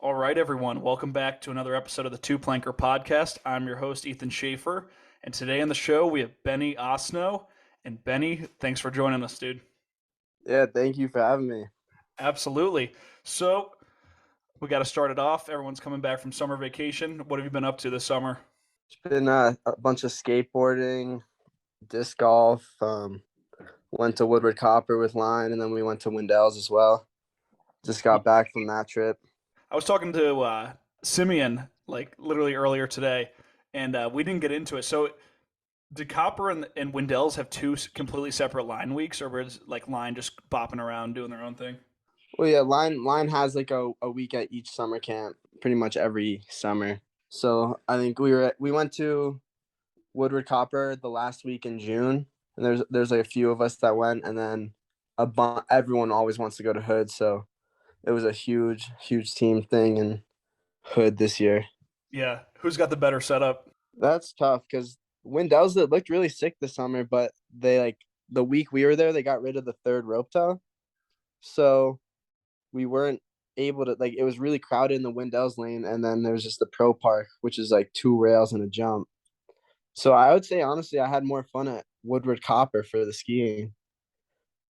All right, everyone. Welcome back to another episode of the Two Planker Podcast. I'm your host, Ethan Schaefer. And today on the show, we have Bennie Osnow. And Bennie, thanks for joining us, dude. Yeah, thank you for having me. Absolutely. So, we got to start it off. Everyone's coming back from summer vacation. What have you been up to this summer? It's been a bunch of skateboarding, disc golf. Went to Woodward Copper with Line, and then we went to Windells as well. Just got back from that trip. I was talking to Simeon, like literally earlier today, and we didn't get into it. So, did Copper and Windells have two completely separate line weeks, or was like Line just bopping around doing their own thing? Well, yeah, Line has like a week at each summer camp, pretty much every summer. So I think we went to Woodward Copper the last week in June, and there's like a few of us that went, and then everyone always wants to go to Hood, so it was a huge team thing in Hood this year. Yeah. Who's got the better setup? That's tough because Windells that looked really sick this summer, but they like the week we were there, they got rid of the third rope toe, so we weren't able to like. It was really crowded in the Windells lane, and then there was just the pro park, which is like two rails and a jump. So I would say honestly, I had more fun at Woodward Copper for the skiing.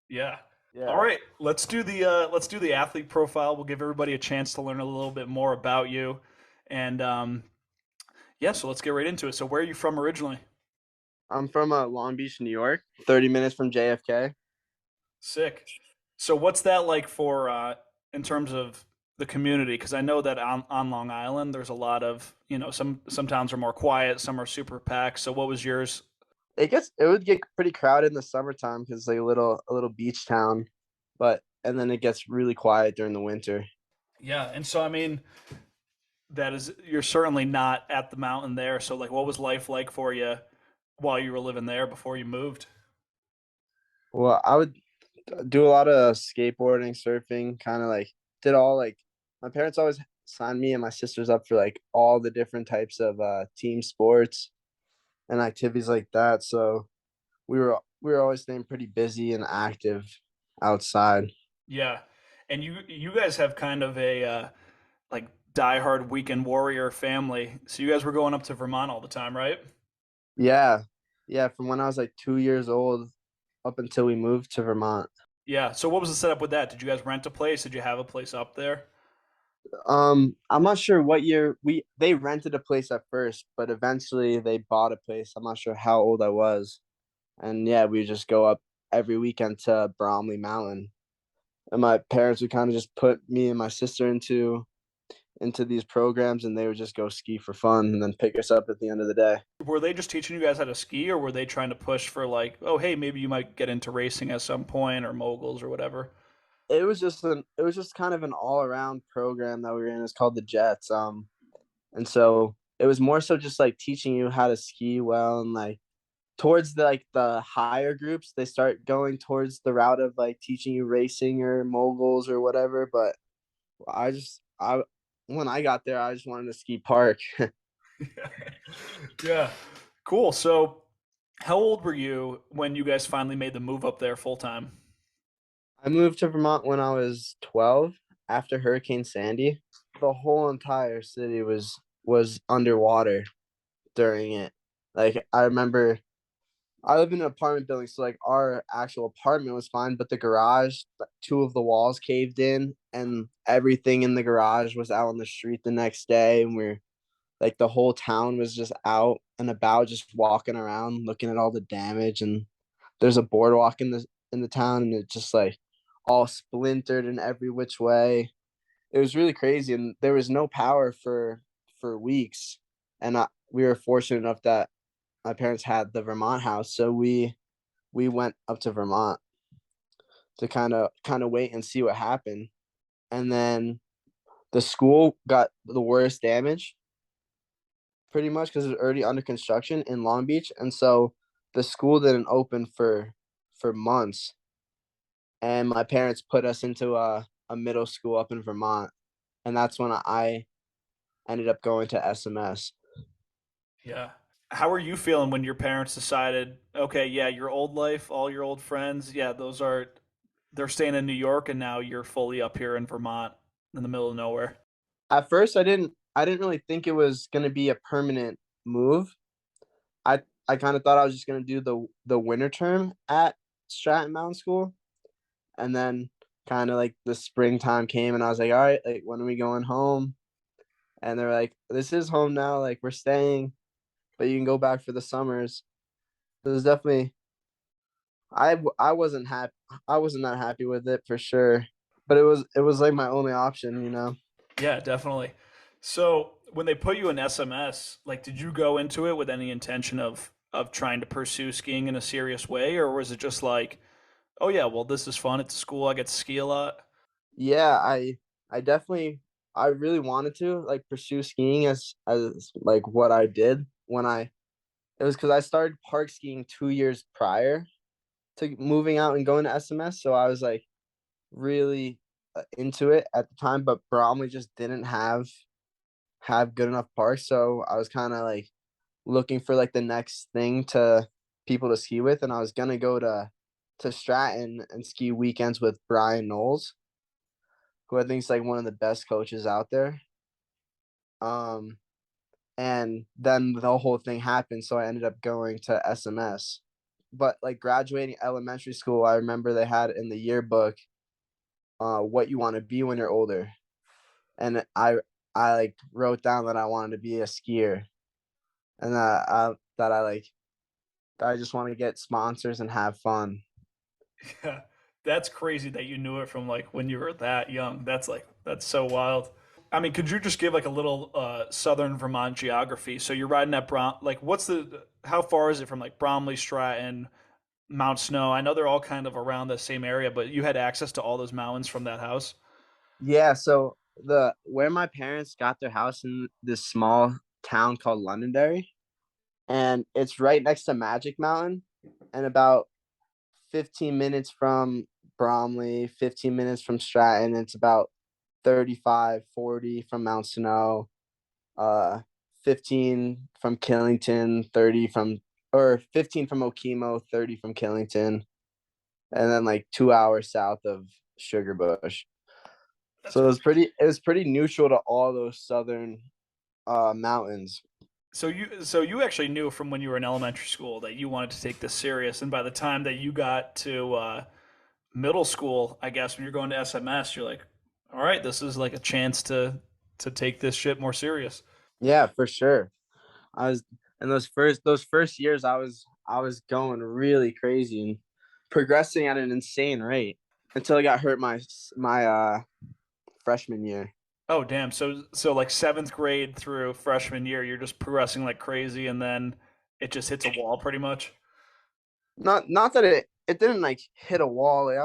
Yeah. All Yeah. right, let's do the athlete profile. We'll give everybody a chance to learn a little bit more about you, and yeah, so let's get right into it. So, where are you from originally? I'm from Long Beach, New York, 30 minutes from JFK. Sick. So, what's that like for in terms of the community? Because I know that on Long Island, there's a lot of some towns are more quiet, some are super packed. So, what was yours? It would get pretty crowded in the summertime because like a little beach town, but and then it gets really quiet during the winter. Yeah, and so I mean, that is you're certainly not at the mountain there. So, like, what was life like for you while you were living there before you moved? Well, I would do a lot of skateboarding, surfing, kind of like did all like my parents always signed me and my sisters up for like all the different types of team sports and activities like that. So we were always staying pretty busy and active outside. Yeah, and you guys have kind of a like diehard weekend warrior family. So you guys were going up to Vermont all the time, right? Yeah. Yeah, from when I was like 2 years old up until we moved to Vermont. Yeah. So what was the setup with that? Did you guys rent a place? Did you have a place up there? I'm not sure what year they rented a place at first, but eventually they bought a place. I'm not sure how old I was. And yeah, we just go up every weekend to Bromley Mountain. And my parents would kind of just put me and my sister into these programs, and they would just go ski for fun and then pick us up at the end of the day. Were they just teaching you guys how to ski, or were they trying to push for like, oh, hey, maybe you might get into racing at some point, or moguls, or whatever? It was just kind of an all around program that we were in. It's called the Jets. And so it was more so just like teaching you how to ski well, and like towards the higher groups, they start going towards the route of like teaching you racing or moguls or whatever. But I when I got there, I just wanted to ski park. Yeah. Cool. So how old were you when you guys finally made the move up there full time? I moved to Vermont when I was 12 after Hurricane Sandy. The whole entire city was underwater during it. Like I remember I live in an apartment building, so like our actual apartment was fine, but the garage, two of the walls caved in, and everything in the garage was out on the street the next day, and we're like the whole town was just out and about, just walking around, looking at all the damage. And there's a boardwalk in the town, and it just like all splintered in every which way. It was really crazy, and there was no power for weeks. And we were fortunate enough that my parents had the Vermont house, so we went up to Vermont to kind of wait and see what happened. And then the school got the worst damage, pretty much because it was already under construction in Long Beach, and so the school didn't open for months. And my parents put us into a middle school up in Vermont, and that's when I ended up going to SMS. Yeah. How are you feeling when your parents decided, okay, yeah, your old life, all your old friends, yeah, they're staying in New York and now you're fully up here in Vermont in the middle of nowhere? At first I didn't really think it was gonna be a permanent move. I kind of thought I was just gonna do the winter term at Stratton Mountain School, and then kind of like the springtime came, and I was like, all right, like when are we going home? And they're like, this is home now, like we're staying, but you can go back for the summers. It was definitely I wasn't happy. I wasn't that happy with it for sure, but it was like my only option, you know. Yeah, definitely. So when they put you in SMS, like, did you go into it with any intention of trying to pursue skiing in a serious way, or was it just like, oh yeah, well this is fun. It's school. I get to ski a lot. Yeah, I definitely I really wanted to like pursue skiing as like what I did when I it was because I started park skiing 2 years prior to moving out and going to SMS, so I was like really into it at the time, but Bromley just didn't have good enough parks, so I was kind of like looking for like the next thing to people to ski with, and I was gonna go to Stratton and ski weekends with Brian Knowles, who I think is like one of the best coaches out there. Um, and then the whole thing happened, so I ended up going to SMS. But like graduating elementary school, I remember they had in the yearbook, what you want to be when you're older, and I like wrote down that I wanted to be a skier, and that I like that I just want to get sponsors and have fun. Yeah, that's crazy that you knew it from like when you were that young. That's so wild. I mean, could you just give like a little southern Vermont geography? So you're riding at like what's the how far is it from like Bromley, Stratton, Mount Snow? I know they're all kind of around the same area, but you had access to all those mountains from that house. Yeah, so the where my parents got their house in this small town called Londonderry, and it's right next to Magic Mountain, and about 15 minutes from Bromley, 15 minutes from Stratton. It's about 35, 40 from Mount Snow, uh, 15 from Killington, 30 from, or 15 from Okemo, 30 from Killington, and then like 2 hours south of Sugarbush. That's So it was pretty neutral to all those southern mountains. so you actually knew from when you were in elementary school that you wanted to take this serious, and by the time that you got to middle school, I guess when you're going to SMS, you're like, all right, this is like a chance to take this shit more serious. Yeah, for sure. I was in those first years I was going really crazy and progressing at an insane rate until I got hurt my freshman year. Oh damn! So like seventh grade through freshman year, you're just progressing like crazy, and then it just hits a wall pretty much. Not that it didn't like hit a wall. Like,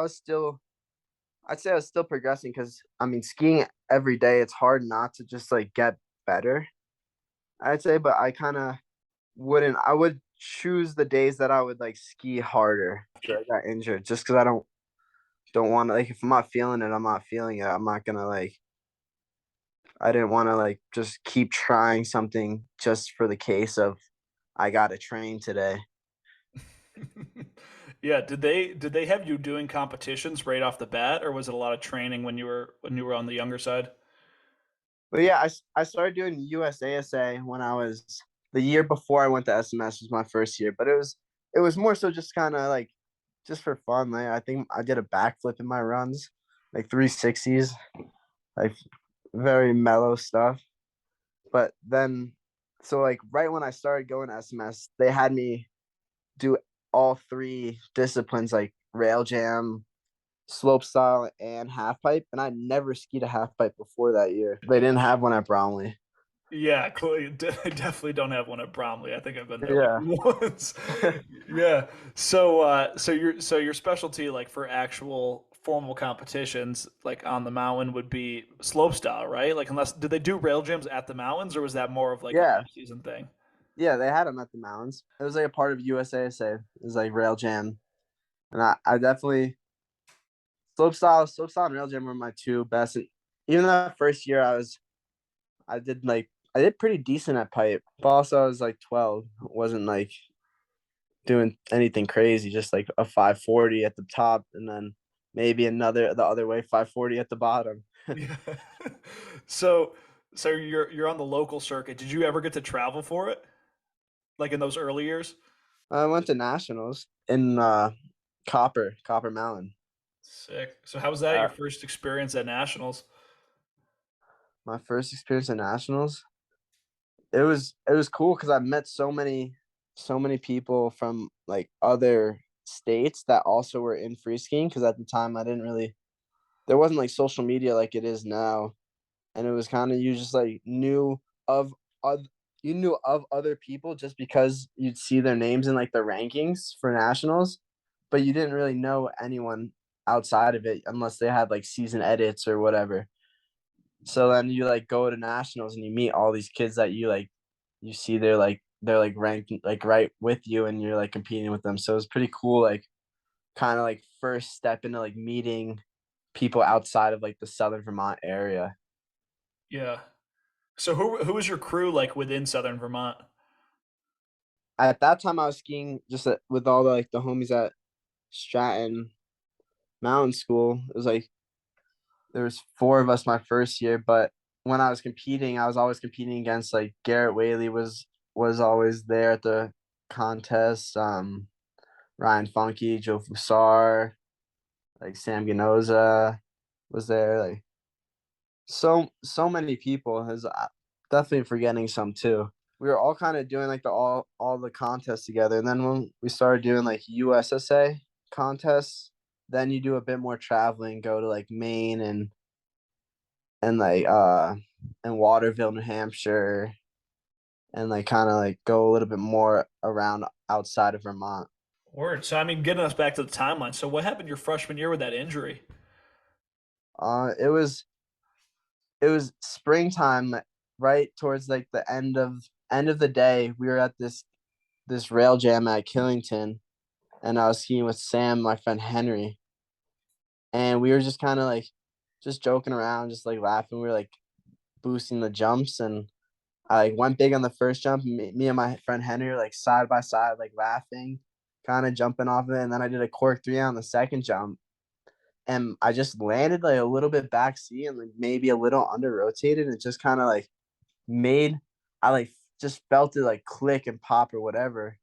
I'd say I was still progressing because I mean skiing every day it's hard not to just like get better. I'd say, but I would choose the days that I would like ski harder after I got injured just because I don't want to like if I'm not feeling it, I'm not feeling it. I'm not gonna like I didn't want to like just keep trying something just for the case of I gotta train today. Yeah, did they have you doing competitions right off the bat, or was it a lot of training when you were on the younger side? But yeah, I started doing USASA when I was the year before I went to SMS was my first year, but it was more so just kind of like just for fun. Like I think I did a backflip in my runs, like 360s, like very mellow stuff. But then, so like right when I started going to SMS, they had me do all three disciplines like rail jam, slope style, and half pipe. And I never skied a half pipe before that year. They didn't have one at Bromley. Yeah, clearly, I definitely don't have one at Bromley. I think I've been there like Yeah. once. Yeah. So your specialty, like for actual formal competitions, like on the mountain, would be slopestyle, right? Like, unless did they do rail jams at the mountains, or was that more of like an Yeah. off season thing? Yeah. They had them at the mountains. It was like a part of USASA. It was like rail jam. And I definitely, slope style and rail jam were my two best. And even that first year, I did pretty decent at pipe, but also I was like 12. Wasn't like doing anything crazy, just like a 540 at the top and then maybe the other way 540 at the bottom. Yeah. So So you're on the local circuit. Did you ever get to travel for it? Like in those early years? I went to nationals in Copper Mountain. Sick. So how was that your Uh, first experience at nationals? my first experience at nationals. It was cool because I met so many people from like other states that also were in free skiing. Because at the time I didn't really there wasn't like social media like it is now, and it was kind of you just like of oth- knew of other people just because you'd see their names in like the rankings for nationals, but you didn't really know anyone outside of it unless they had like season edits or whatever. So then you like go to nationals and you meet all these kids that you see they're like ranked like right with you and you're like competing with them. So it's pretty cool, like kind of like first step into like meeting people outside of like the Southern Vermont area. Yeah. So who was your crew like within Southern Vermont? At that time I was skiing just with all the homies at Stratton Mountain School. It was like there was four of us my first year, but when I was competing, I was always competing against like Garrett Whaley was always there at the contest. Ryan Funky, Joe Fusar, like Sam Ganoza was there. Like so many people. Is definitely forgetting some too. We were all kind of doing like all the contests together, and then when we started doing like USSA contests, then you do a bit more traveling, go to like Maine and like and Waterville, New Hampshire, and like kind of like go a little bit more around outside of Vermont. Word. So I mean, getting us back to the timeline. So what happened your freshman year with that injury? It was springtime, right towards like the end of the day. We were at this rail jam at Killington, and I was skiing with Sam, my friend Henry, and we were just kind of like just joking around, just like laughing. We were like boosting the jumps, and I like went big on the first jump. Me and my friend Henry were like side by side, like laughing, kind of jumping off of it. And then I did a cork three on the second jump, and I just landed like a little bit backseat and like maybe a little under rotated, and it just kind of like made I like just felt it like click and pop or whatever,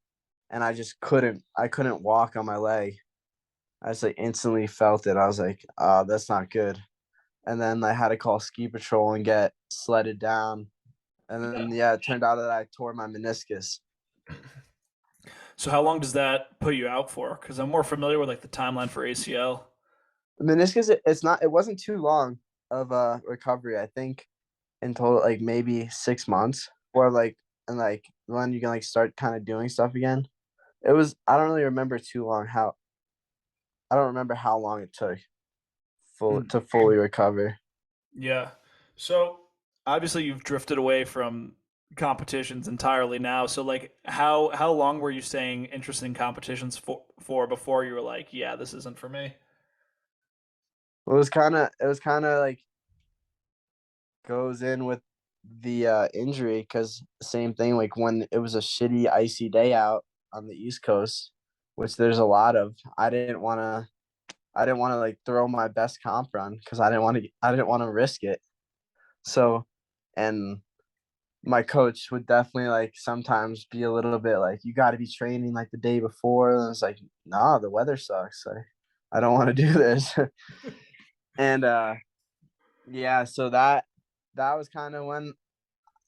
and I couldn't walk on my leg. I just like instantly felt it. I was like, oh, that's not good. And then I had to call ski patrol and get sledded down. And Yeah. then yeah, it turned out that I tore my meniscus. So how long does that put you out for? Because I'm more familiar with like the timeline for ACL. The meniscus, it wasn't too long of a recovery. I think in total like maybe 6 months, or like and like when you can like start kind of doing stuff again. I don't really remember too long how I don't remember how long it took Mm. to fully recover. Yeah. So obviously you've drifted away from competitions entirely now. So like how long were you staying interested in competitions for before you were like, yeah, this isn't for me? It was kind of like goes in with the injury, because same thing like when it was a shitty icy day out on the East Coast, which there's a lot of. I didn't want to like throw my best comp run because I didn't want to risk it. So, and my coach would definitely like sometimes be a little bit like, you got to be training like the day before. And it's like, nah, the weather sucks. I don't want to do this. And yeah, so that was kind of when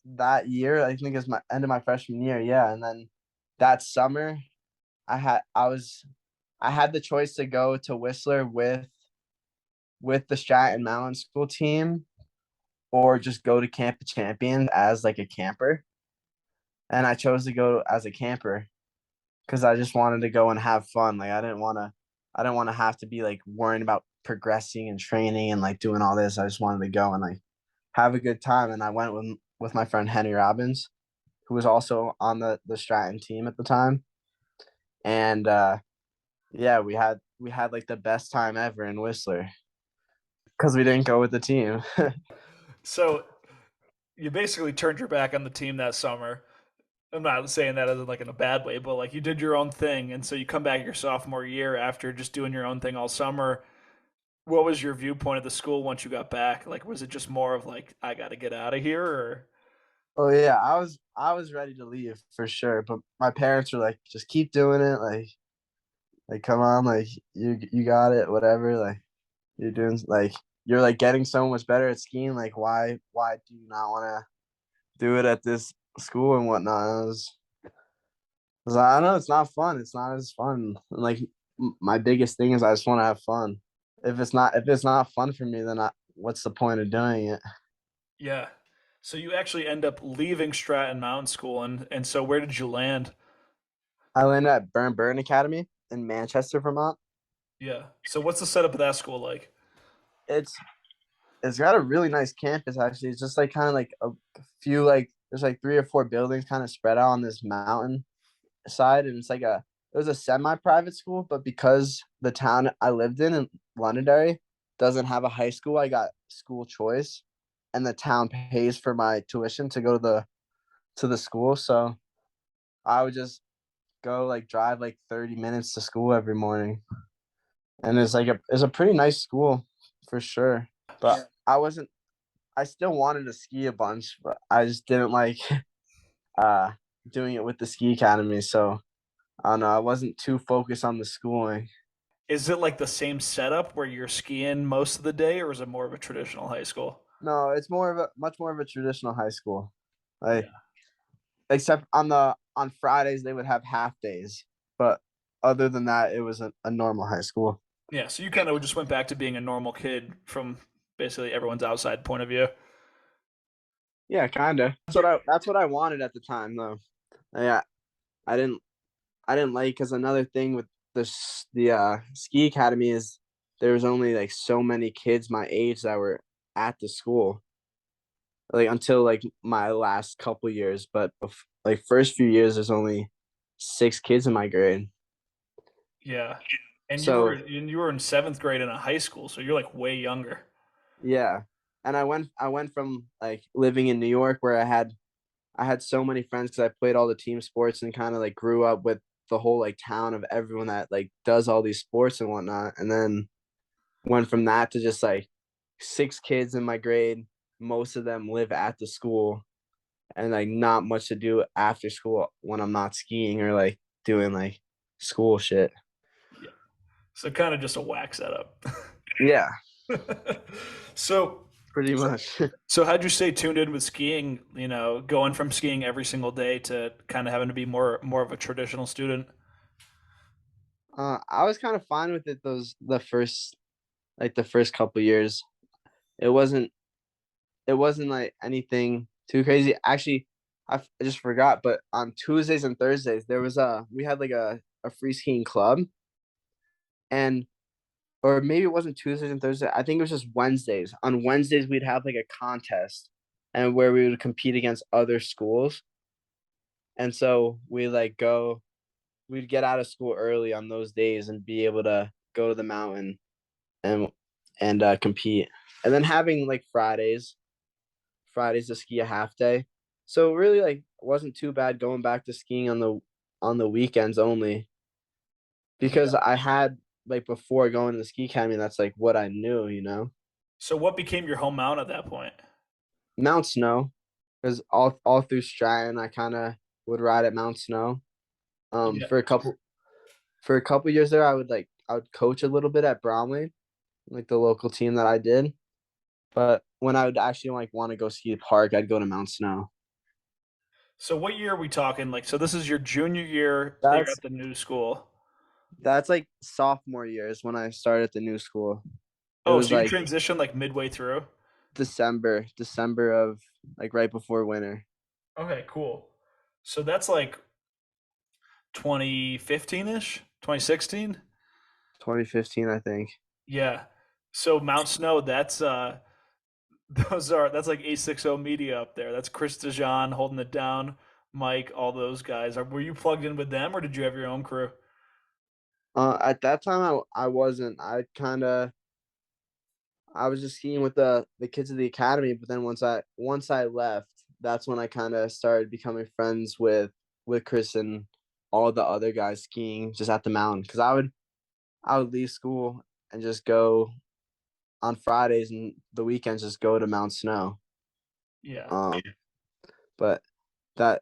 that year, I think it was my end of my freshman year. Yeah. And then that summer I had the choice to go to Whistler with the Stratton Mountain School team, or just go to Camp of Champions as like a camper. And I chose to go as a camper because I just wanted to go and have fun. Like I didn't want to have to be like worrying about progressing and training and like doing all this. I just wanted to go and like have a good time. And I went with my friend Henry Robbins, who was also on the Stratton team at the time. And yeah, we had like the best time ever in Whistler because we didn't go with the team. So you basically turned your back on the team that summer. I'm not saying that as like in a bad way, but like you did your own thing, and so you come back your sophomore year after just doing your own thing all summer. What was your viewpoint of the school once you got back? Like, was it just more of like, I got to get out of here, or? Oh yeah, I was ready to leave for sure, but my parents were like, just keep doing it, like come on, like you got it, whatever, like you're doing like you're like getting so much better at skiing, like why do you not want to do it at this school and whatnot? I was like, I know it's not fun. It's not as fun. And like my biggest thing is I just want to have fun. If it's not fun for me, then what's the point of doing it? Yeah. So you actually end up leaving Stratton Mountain School, and so where did you land? I landed at Burn Academy in Manchester, Vermont. Yeah. So what's the setup of that school like? It's it's got a really nice campus actually. It's just like kind of like a few like there's like three or four buildings kind of spread out on this mountain side, and it's like it was a semi-private school, but because the town I lived in Londonderry doesn't have a high school, I got school choice, and the town pays for my tuition to go to the school. So I would just go like drive like 30 minutes to school every morning, and it's a pretty nice school for sure. But Yeah. I wasn't. I still wanted to ski a bunch, but I just didn't like uh doing it with the ski academy. So I don't know. I wasn't too focused on the schooling. Is it like the same setup where you're skiing most of the day, or is it more of a traditional high school? No, it's much more of a traditional high school. Like Yeah. except on Fridays they would have half days, but other than that, it was a normal high school. Yeah. So you kind of just went back to being a normal kid from basically everyone's outside point of view. Yeah, kind of. That's what I wanted at the time, though. Yeah, I didn't I didn't like because another thing with the ski academy is there was only like so many kids my age that were at the school, like until like my last couple years. But like first few years, there's only 6 kids in my grade. Yeah. And So you were in seventh grade in a high school, so you're like way younger. yeah, and I went from like living in New York where I had so many friends because I played all the team sports and kind of like grew up with the whole like town of everyone that like does all these sports and whatnot. And then went from that to just like 6 kids in my grade. Most of them live at the school and like not much to do after school when I'm not skiing or like doing like school shit. Yeah. So kind of just a whack setup. Yeah, so pretty much. so how'd you stay tuned in with skiing, going from skiing every single day to kind of having to be more of a traditional student? I was kind of fine with it the first couple years. It wasn't it wasn't like anything too crazy. Actually, I just forgot, but on Tuesdays and Thursdays we had like a free skiing club, and or maybe it wasn't Tuesdays and Thursdays. I think it was just Wednesdays. On Wednesdays we'd have like a contest and where we would compete against other schools. And so we'd get out of school early on those days and be able to go to the mountain and compete. And then having like Fridays to ski a half day. So really like wasn't too bad going back to skiing on the weekends only because Yeah. I had like before going to the ski academy, that's like what I knew. So what became your home mount at that point? Mount Snow, because all through Stratton I kind of would ride at Mount Snow. Um, Yeah. for a couple for a couple years there, I would coach a little bit at Bromley, like the local team that I did. But when I would actually like want to go ski the park, I'd go to Mount Snow. So what year are we talking? Like, so this is your junior year that you're That's at the new school. that's like sophomore years when I started at the new school. It Oh, was so you like transitioned like midway through? December of like right before winter. Okay, cool. So that's like 2015-ish, 2016? 2015, I think. Yeah. So Mount Snow, that's like A60 media up there. That's Chris DeJean holding it down, Mike, all those guys. Were you plugged in with them or did you have your own crew? At that time, I wasn't. I was just skiing with the kids of the academy. But then once I left, that's when I kind of started becoming friends with Chris and all the other guys skiing just at the mountain. Because I would leave school and just go. on Fridays and the weekends just go to Mount Snow. Yeah. Um, but that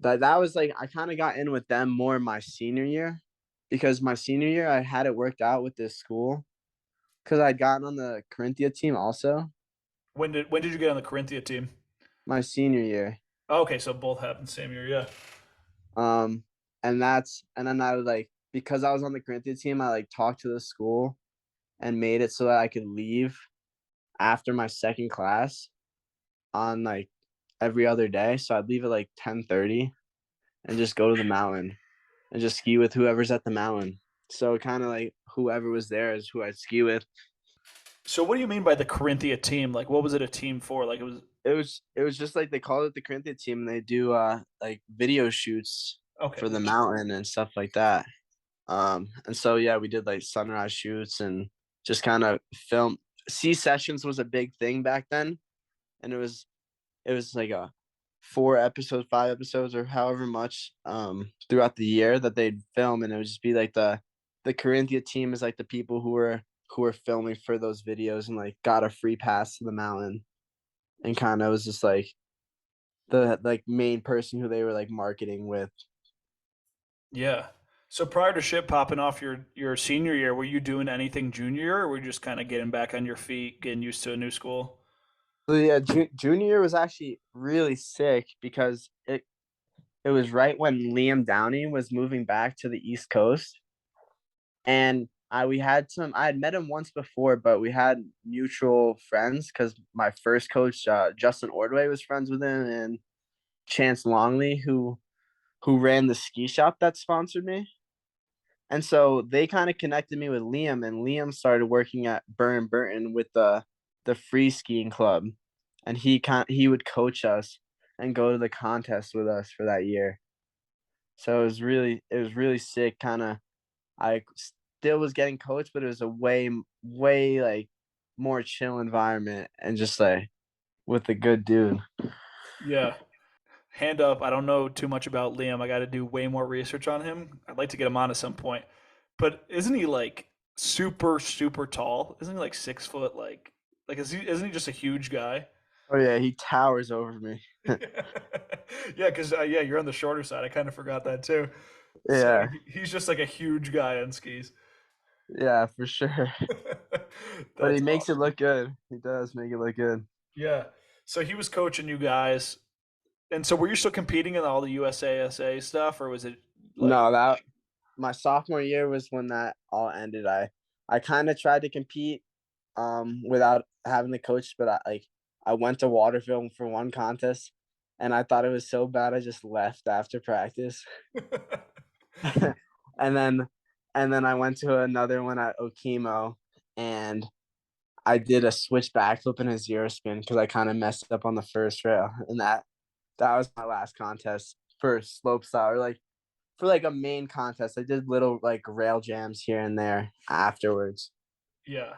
that was like I kind of got in with them more my senior year because my senior year I had it worked out with this school because I'd gotten on the Carinthia team also When did you get on the Carinthia team? my senior year. Oh, okay, so both happened the same year. Yeah. Um, and then I was like because I was on the Carinthia team, I like talked to the school and made it so that I could leave after my second class on like every other day. So I'd leave at like 10:30 and just go to the mountain and just ski with whoever's at the mountain. So kind of like whoever was there is who I'd ski with. So what do you mean by the Carinthia team? Like, what was it a team for? Like, it was It was just like they call it the Carinthia team and they do like video shoots okay. for the mountain and stuff like that. And so yeah, we did like sunrise shoots and just kind of film. C sessions was a big thing back then, and it was like a 4 episodes, 5 episodes, or however much throughout the year that they'd film, and it would just be like the Carinthia team is like the people who were filming for those videos and like got a free pass to the mountain, and kind of was just like the like main person who they were like marketing with. Yeah. So prior to shit popping off your senior year, were you doing anything junior year, or were you just kind of getting back on your feet, getting used to a new school? So yeah, junior year was actually really sick because it was right when Liam Downey was moving back to the East Coast, and I had met him once before, but we had mutual friends because my first coach, Justin Ordway, was friends with him, and Chance Longley, who ran the ski shop that sponsored me. And so they kind of connected me with Liam, and Liam started working at Burn Burton with the free skiing club, and he would coach us and go to the contest with us for that year. So it was really sick. Kind of I still was getting coached, but it was a way like more chill environment and just like with a good dude. Yeah. Hand up, I don't know too much about Liam. I got to do way more research on him. I'd like to get him on at some point. But isn't he like super super tall? Isn't he like 6 foot? Like isn't he just a huge guy? Oh yeah, he towers over me. Yeah, because yeah, you're on the shorter side. I kind of forgot that too. So Yeah, he's just like a huge guy on skis. yeah, for sure. But he That's makes it awesome. look good. He does make it look good. Yeah. So he was coaching you guys, and so were you still competing in all the USASA stuff, or was it like? No, that my sophomore year was when that all ended. I kind of tried to compete without having the coach, but I went to Waterville for one contest and I thought it was so bad I just left after practice. and then and then I went to another one at Okemo and I did a switch backflip and a zero spin because I kind of messed up on the first rail, and that was my last contest for slopestyle or like for like a main contest. I did little like rail jams here and there afterwards. Yeah.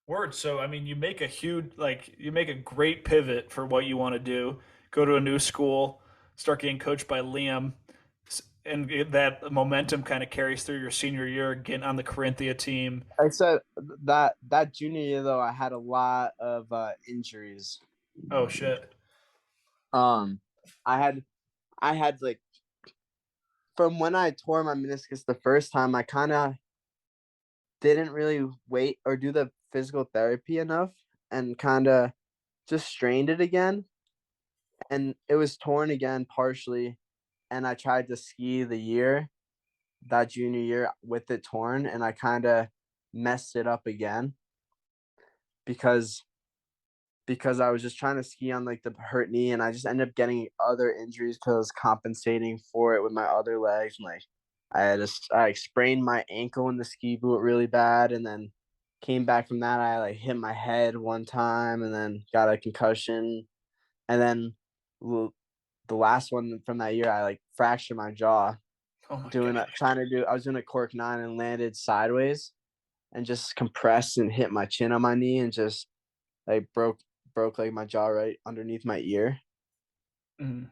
Word. So I mean, you make a great pivot for what you want to do. Go to a new school, start getting coached by Liam, and that momentum kind of carries through your senior year, getting on the Carinthia team. I said that junior year though, I had a lot of injuries. Oh shit. Um, I had I had like from when I tore my meniscus the first time, I kind of didn't really wait or do the physical therapy enough, and kind of just strained it again, and it was torn again partially. And I tried to ski the year that junior year with it torn, and I kind of messed it up again because I was just trying to ski on like the hurt knee, and I just ended up getting other injuries because I was compensating for it with my other legs. And like I sprained my ankle in the ski boot really bad, and then came back from that. I like hit my head one time, and then got a concussion, and then the last one from that year, I like fractured my jaw Oh my doing a gosh. trying to do. I was doing a cork nine and landed sideways, and just compressed and hit my chin on my knee, and just like broke like my jaw right underneath my ear, Mhm.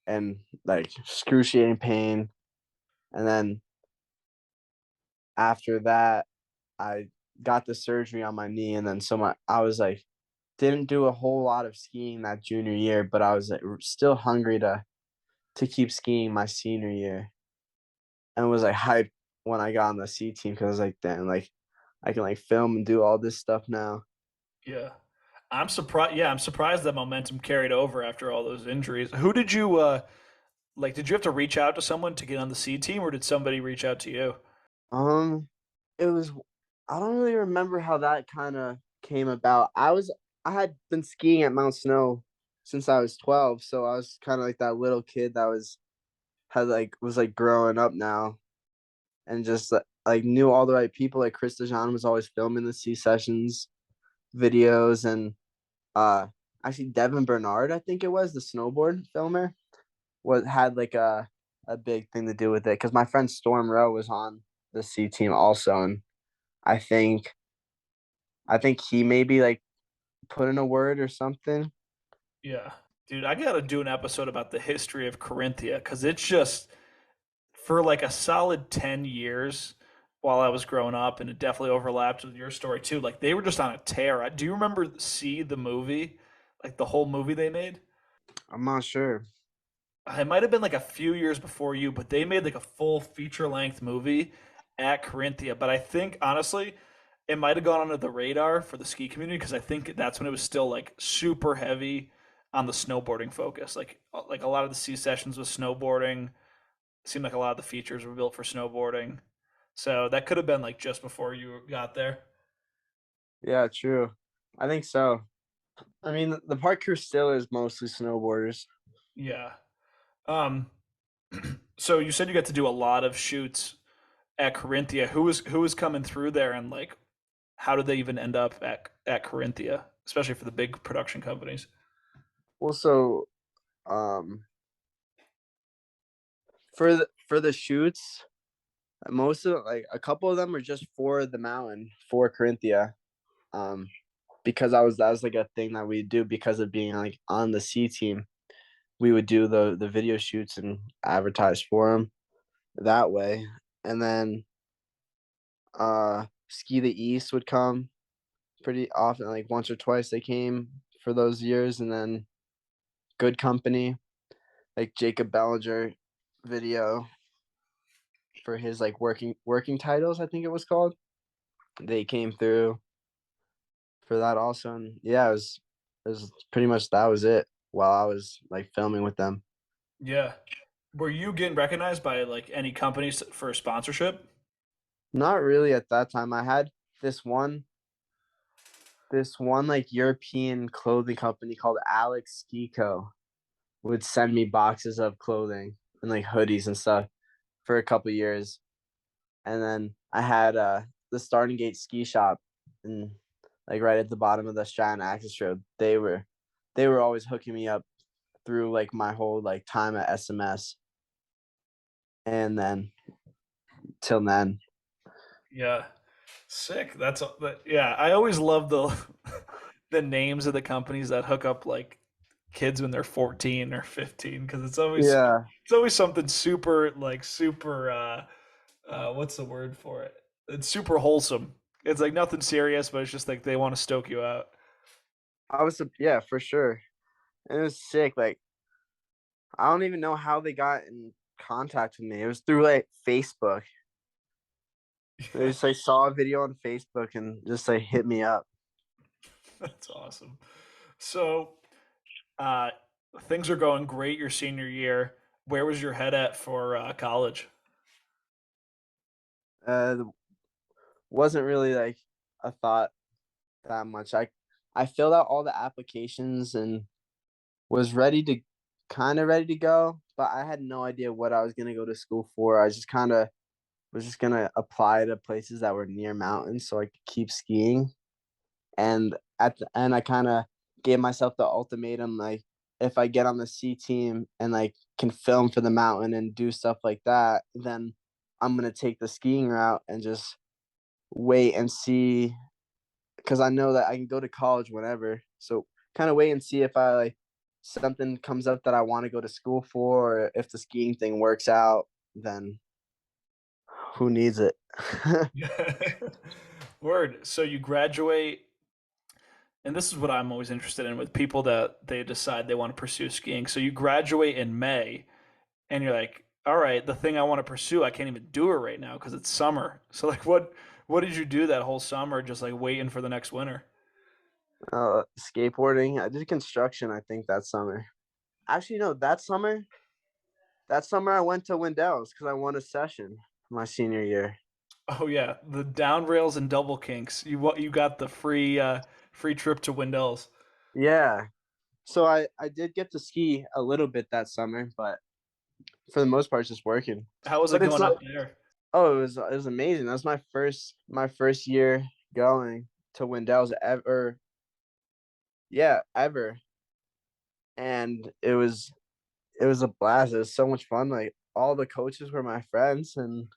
and like excruciating pain. And then after that, I got the surgery on my knee, and then I was like didn't do a whole lot of skiing that junior year, but I was like, still hungry to keep skiing my senior year, and was like hyped when I got on the C team because I was like, damn, like I can like film and do all this stuff now. Yeah. I'm surprised. Yeah, I'm surprised that momentum carried over after all those injuries. Who did you like? Did you have to reach out to someone to get on the C team, or did somebody reach out to you? Um, it was I don't really remember how that kind of came about. I had been skiing at Mount Snow since I was 12, so I was kind of like that little kid that was like growing up now, and just like knew all the right people. Like Chris Dejean was always filming the C sessions videos, and uh actually Devin Bernard, I think it was the snowboard filmer, was had like a big thing to do with it because my friend Storm Rowe was on the C team also, and I think I think he maybe like put in a word or something. Yeah, dude, I gotta do an episode about the history of Carinthia because it's just for like a solid 10 years while I was growing up, and it definitely overlapped with your story too. Like they were just on a tear. Do you remember See the movie? Like the whole movie they made? I'm not sure. It might have been like a few years before you, but they made like a full feature length movie at Carinthia. But I think honestly, it might have gone under the radar for the ski community because I think that's when it was still like super heavy on the snowboarding focus. Like a lot of the C sessions with snowboarding. It seemed like a lot of the features were built for snowboarding. So that could have been like just before you got there. Yeah, true. I think so. I mean, the park crew still is mostly snowboarders. Yeah. Um, so you said you got to do a lot of shoots at Carinthia. Who was coming through there, and like how did they even end up at Carinthia, especially for the big production companies? Also, um, for the shoots, most of like a couple of them are just for the mountain for Carinthia. Um, because that was like a thing that we do because of being like on the C team. We would do the video shoots and advertise for them that way, and then Ski the East would come pretty often, like once or twice they came for those years, and then Good Company, like Jacob Bellinger video for his like working titles, I think it was called. They came through for that also, and yeah, it was pretty much that was it while I was like filming with them. Yeah. Were you getting recognized by like any companies for sponsorship? Not really at that time. I had this one this one like European clothing company called Alex Ski Co. would send me boxes of clothing and like hoodies and stuff for a couple years. And then I had the Starting Gate ski shop and like right at the bottom of the Stratton Access Road. They were always hooking me up through like my whole like time at SMS, and then till then. Yeah. Sick. Yeah, I always love the the names of the companies that hook up like kids when they're 14 or 15 because Yeah. it's always something super like super what's the word for it? It's super wholesome. It's like nothing serious, but it's just like they want to stoke you out. Yeah, for sure. And it was sick. Like I don't even know how they got in contact with me. It was through like Facebook. They just like saw a video on Facebook and just like hit me up. That's awesome. So, uh, things are going great your senior year. Where was your head at for college? Uh, wasn't really like a thought that much. I filled out all the applications and was ready to kind of ready to go, but I had no idea what I was gonna go to school for. I just kind of was just gonna apply to places that were near mountains so I could keep skiing. And at the end, I kind of gave myself the ultimatum like if I get on the C team and like can film for the mountain and do stuff like that, then I'm gonna take the skiing route and just wait and see because I know that I can go to college whenever. So kind of wait and see if I like something comes up that I want to go to school for, or if the skiing thing works out, then who needs it? Word. So you graduate, and this is what I'm always interested in with people that they decide they want to pursue skiing. So you graduate in May, and you're like, all right, the thing I want to pursue, I can't even do it right now because it's summer. So like, what did you do that whole summer, just like waiting for the next winter? Skateboarding. I did construction, I think, that summer. Actually, no, that summer I went to Windells because I won a session my senior year. Oh yeah, the down rails and double kinks. You got the free trip to Windells. Yeah. So I did get to ski a little bit that summer, but for the most part, it's just working. How was it But it's going like, up there? oh, it was amazing. That was my first year going to Windells ever. Yeah, ever. And it was a blast. It was so much fun. Like all the coaches were my friends, and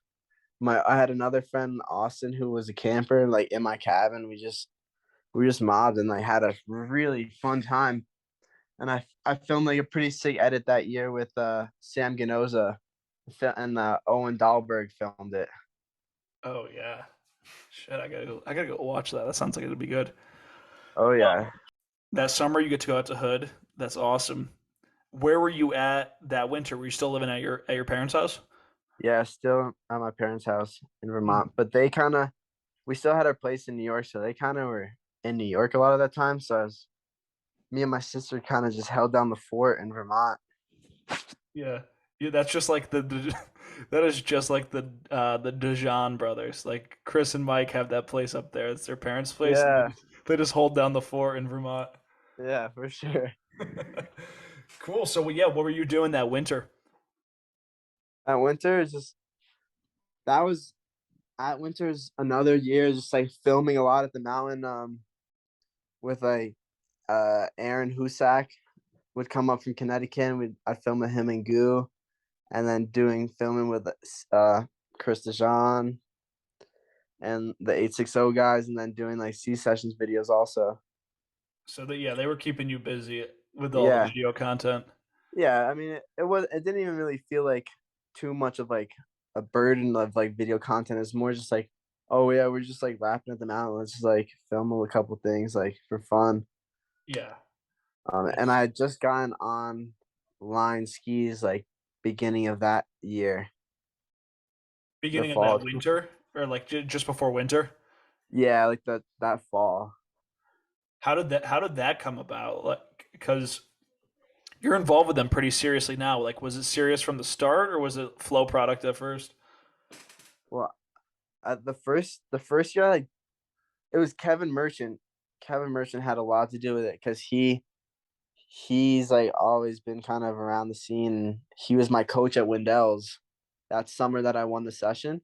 I had another friend, Austin, who was a camper, like in my cabin. We just mobbed and like had a really fun time. And I filmed like a pretty sick edit that year with Sam Ganoza, and Owen Dahlberg filmed it. Oh yeah, shit, I gotta go watch that. That sounds like it'll be good. Oh yeah. That summer you get to go out to Hood. That's awesome. Where were you at that winter? Were you still living at your parents' house? Yeah, still at my parents' house in Mm. Vermont. But we still had our place in New York, so they kind of were in New York a lot of that time. So me and my sister kind of just held down the fort in Vermont. Yeah, yeah. That's just like that is just like the Dijon brothers. Like Chris and Mike have that place up there. It's their parents' place, and Yeah, they just hold down the fort in Vermont. yeah, for sure. Cool. So yeah, what were you doing that winter? That winter is just that was at winter's another year, just like filming a lot at the mountain, with like Aaron Husak would come up from Connecticut. And I'd film with him and Goo, and then doing filming with Chris Dijon and the 860 guys, and then doing like C sessions videos also. So that yeah, they were keeping you busy with all the Yeah, video content. yeah. I mean, it didn't even really feel like too much of like a burden of like video content. It's more just like, oh yeah, we're just like rapping at the mountain. Let's just like film a couple things like for fun. Yeah. And Nice. I had just gotten on line skis like beginning of that year, the Beginning of that fall. winter, or like just before winter. Yeah, like that fall. How did that come about? Like, because you're involved with them pretty seriously now. Like, was it serious from the start, or was it flow product at first? Well, at the first year, like it was Kevin Merchant. Kevin Merchant had a lot to do with it because he's like always been kind of around the scene. He was my coach at Windells that summer that I won the session,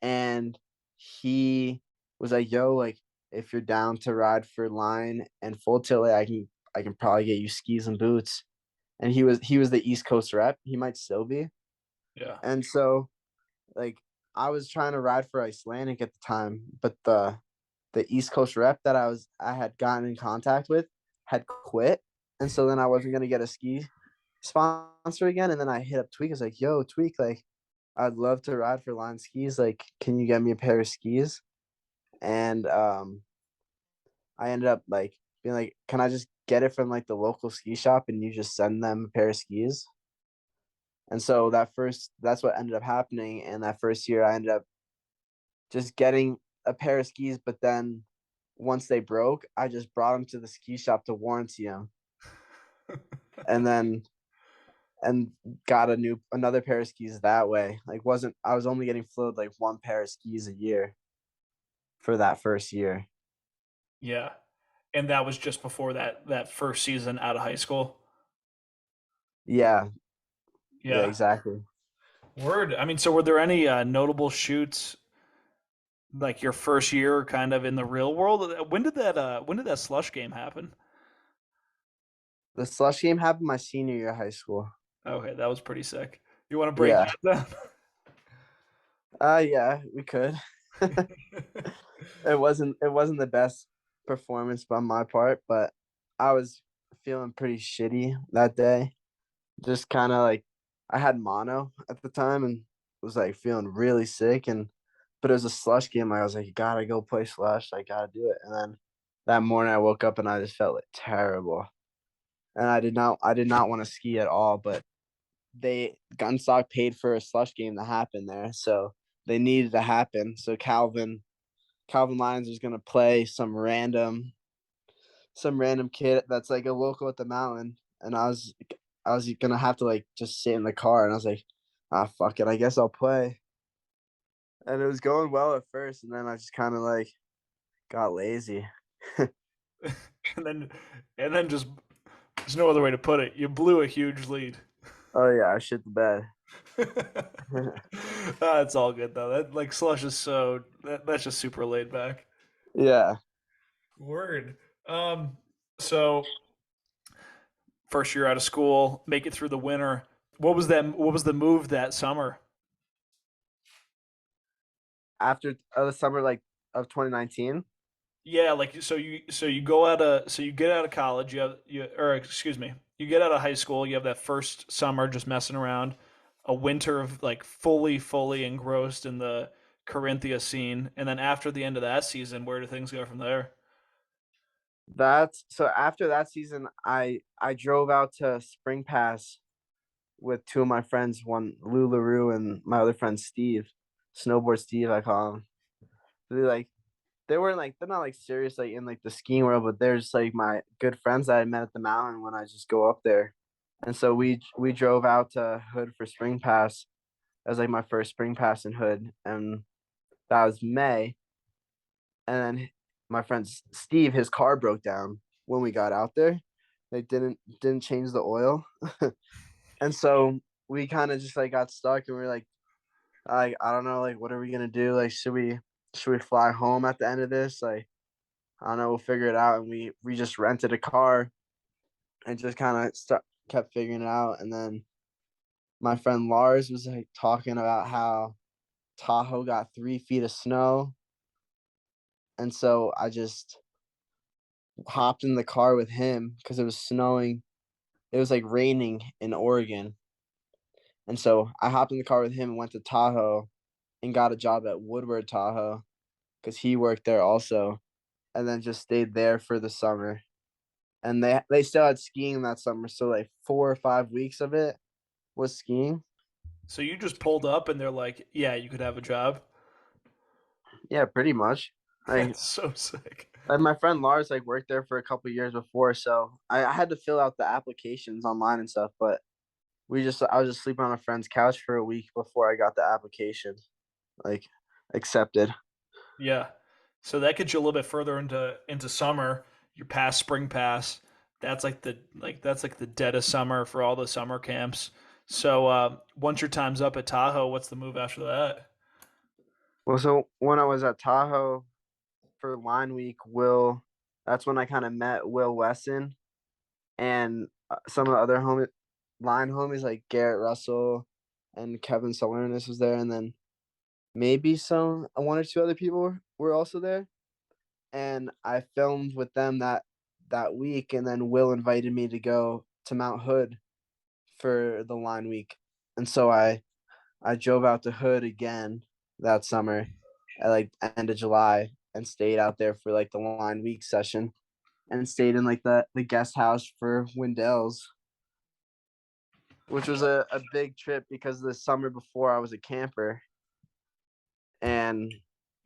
and he was like, "Yo, like if you're down to ride for line and full tilt, like, I can probably get you skis and boots." And he was the East Coast rep. He might still be. Yeah. And so like I was trying to ride for Icelandic at the time, but the East Coast rep that I had gotten in contact with had quit, and so then I wasn't gonna get a ski sponsor again. And then I hit up Tweak. I was like, "Yo, Tweak, like I'd love to ride for Line Skis. Like, can you get me a pair of skis?" And I ended up like being like, "Can I just get it from like the local ski shop and you just send them a pair of skis?" And so that's what ended up happening. And that first year, I ended up just getting a pair of skis, but then once they broke, I just brought them to the ski shop to warranty them, and then and got another pair of skis that way. Like wasn't I was only getting flowed like one pair of skis a year for that first year. Yeah. And that was just before that first season out of high school. Yeah, yeah, Yeah. exactly. Word. I mean, so were there any notable shoots like your first year kind of in the real world? When did that slush game happen? The slush game happened my senior year of high school. Okay, that was pretty sick. You want to break Yeah. that Yeah, we could. It wasn't the best performance by my part, but I was feeling pretty shitty that day. Just kind of like I had mono at the time and was like feeling really sick, and but it was a slush game. I was like, you gotta go play slush. I gotta do it. And then that morning I woke up and I just felt like terrible. And I did not want to ski at all, but Gunstock paid for a slush game to happen there. So they needed to happen. So Calvin Lyons was gonna play some random kid that's like a local at the mountain. And I was gonna have to like just sit in the car, and I was like, ah, fuck it, I guess I'll play. And it was going well at first, and then I just kind of like got lazy. and then and then just there's no other way to put it. You blew a huge lead. Oh yeah, I shit the bed. It's all good though. That like slush is that's just super laid back. Yeah. Word. So first year out of school, make it through the winter. What was the move that summer? After the summer like of 2019. Yeah, like so you go out of so you get out of college, you or excuse me, you get out of high school, you have that first summer just messing around, a winter of like fully engrossed in the Carinthia scene, and then after the end of that season, where do things go from there? That's so after that season, I drove out to Spring Pass with two of my friends, one Lou LaRue and my other friend Steve, Snowboard Steve, I call him. They weren't like they're not like serious like in like the skiing world, but they're just like my good friends that I met at the mountain when I just go up there. And so we drove out to Hood for Spring Pass. That was like my first Spring Pass in Hood, and that was May. And then my friend Steve, his car broke down when we got out there. They didn't change the oil, and so we kind of just like got stuck, and we are like, I don't know, like what are we gonna do? Like, should we fly home at the end of this? Like, I don't know, we'll figure it out. And we just rented a car and just kind of kept figuring it out. And then my friend Lars was like talking about how Tahoe got 3 feet of snow, and so I just hopped in the car with him because it was snowing. It was like raining in Oregon, and so I hopped in the car with him and went to Tahoe and got a job at Woodward Tahoe because he worked there also, and then just stayed there for the summer. And they still had skiing that summer, so like 4 or 5 weeks of it was skiing. So you just pulled up and they're like, "Yeah, you could have a job." Yeah, pretty much. Like That's so sick. like my friend Lars like worked there for a couple of years before, so I had to fill out the applications online and stuff. But I was just sleeping on a friend's couch for a week before I got the application like accepted. Yeah. So that gets you a little bit further into summer. You're past spring pass. That's like the dead of summer for all the summer camps. So once your time's up at Tahoe, what's the move after that? Well, so when I was at Tahoe for line week, that's when I kind of met Will Wesson and some of the other line homies like Garrett Russell and Kevin Salernis was there, and then maybe some one or two other people were also there. And I filmed with them that week, and then Will invited me to go to Mount Hood for the line week, and so I drove out to Hood again that summer at like end of July and stayed out there for like the line week session and stayed in like the guest house for Windells, which was a big trip because the summer before I was a camper, and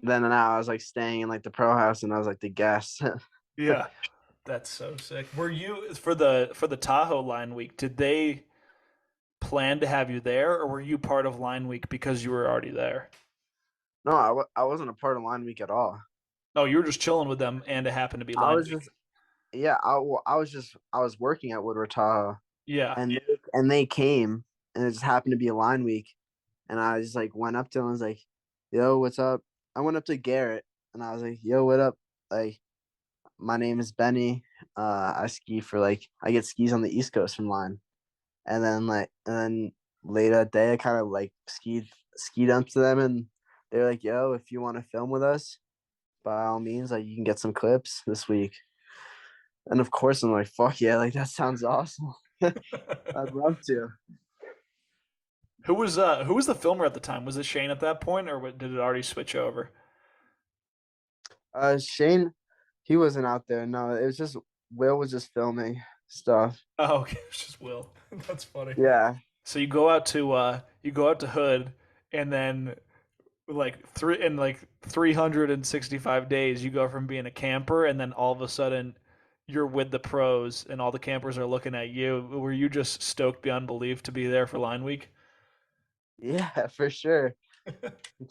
then now I was like staying in like the pro house and I was like the guest. Yeah. That's so sick. Were you for the Tahoe line week, did they plan to have you there or were you part of line week because you were already there? No, I wasn't a part of line week at all. Oh, you were just chilling with them and it happened to be I line was week. just yeah, I was working at Woodward Tahoe, Yeah. and they came, and it just happened to be a line week, and I just like went up to him and was like, "Yo, what's up?" I went up to Garrett and I was like, "Yo, what up?" Like, my name is Benny. I ski for like I get skis on the East Coast from line, and then later that day I kind of like skied up to them, and they're like, "Yo, if you want to film with us, by all means, like you can get some clips this week." And of course, I'm like, "Fuck yeah, like that sounds awesome. I'd love to." Who was the filmer at the time? Was it Shane at that point, or did it already switch over? Shane, he wasn't out there. No, it was just Will was just filming stuff. Oh, okay, it's just Will. That's funny. Yeah, So you go out to Hood, and then like 365 days, you go from being a camper, and then all of a sudden you're with the pros, and all the campers are looking at you. Were you just stoked beyond belief to be there for Line Week? yeah, for sure.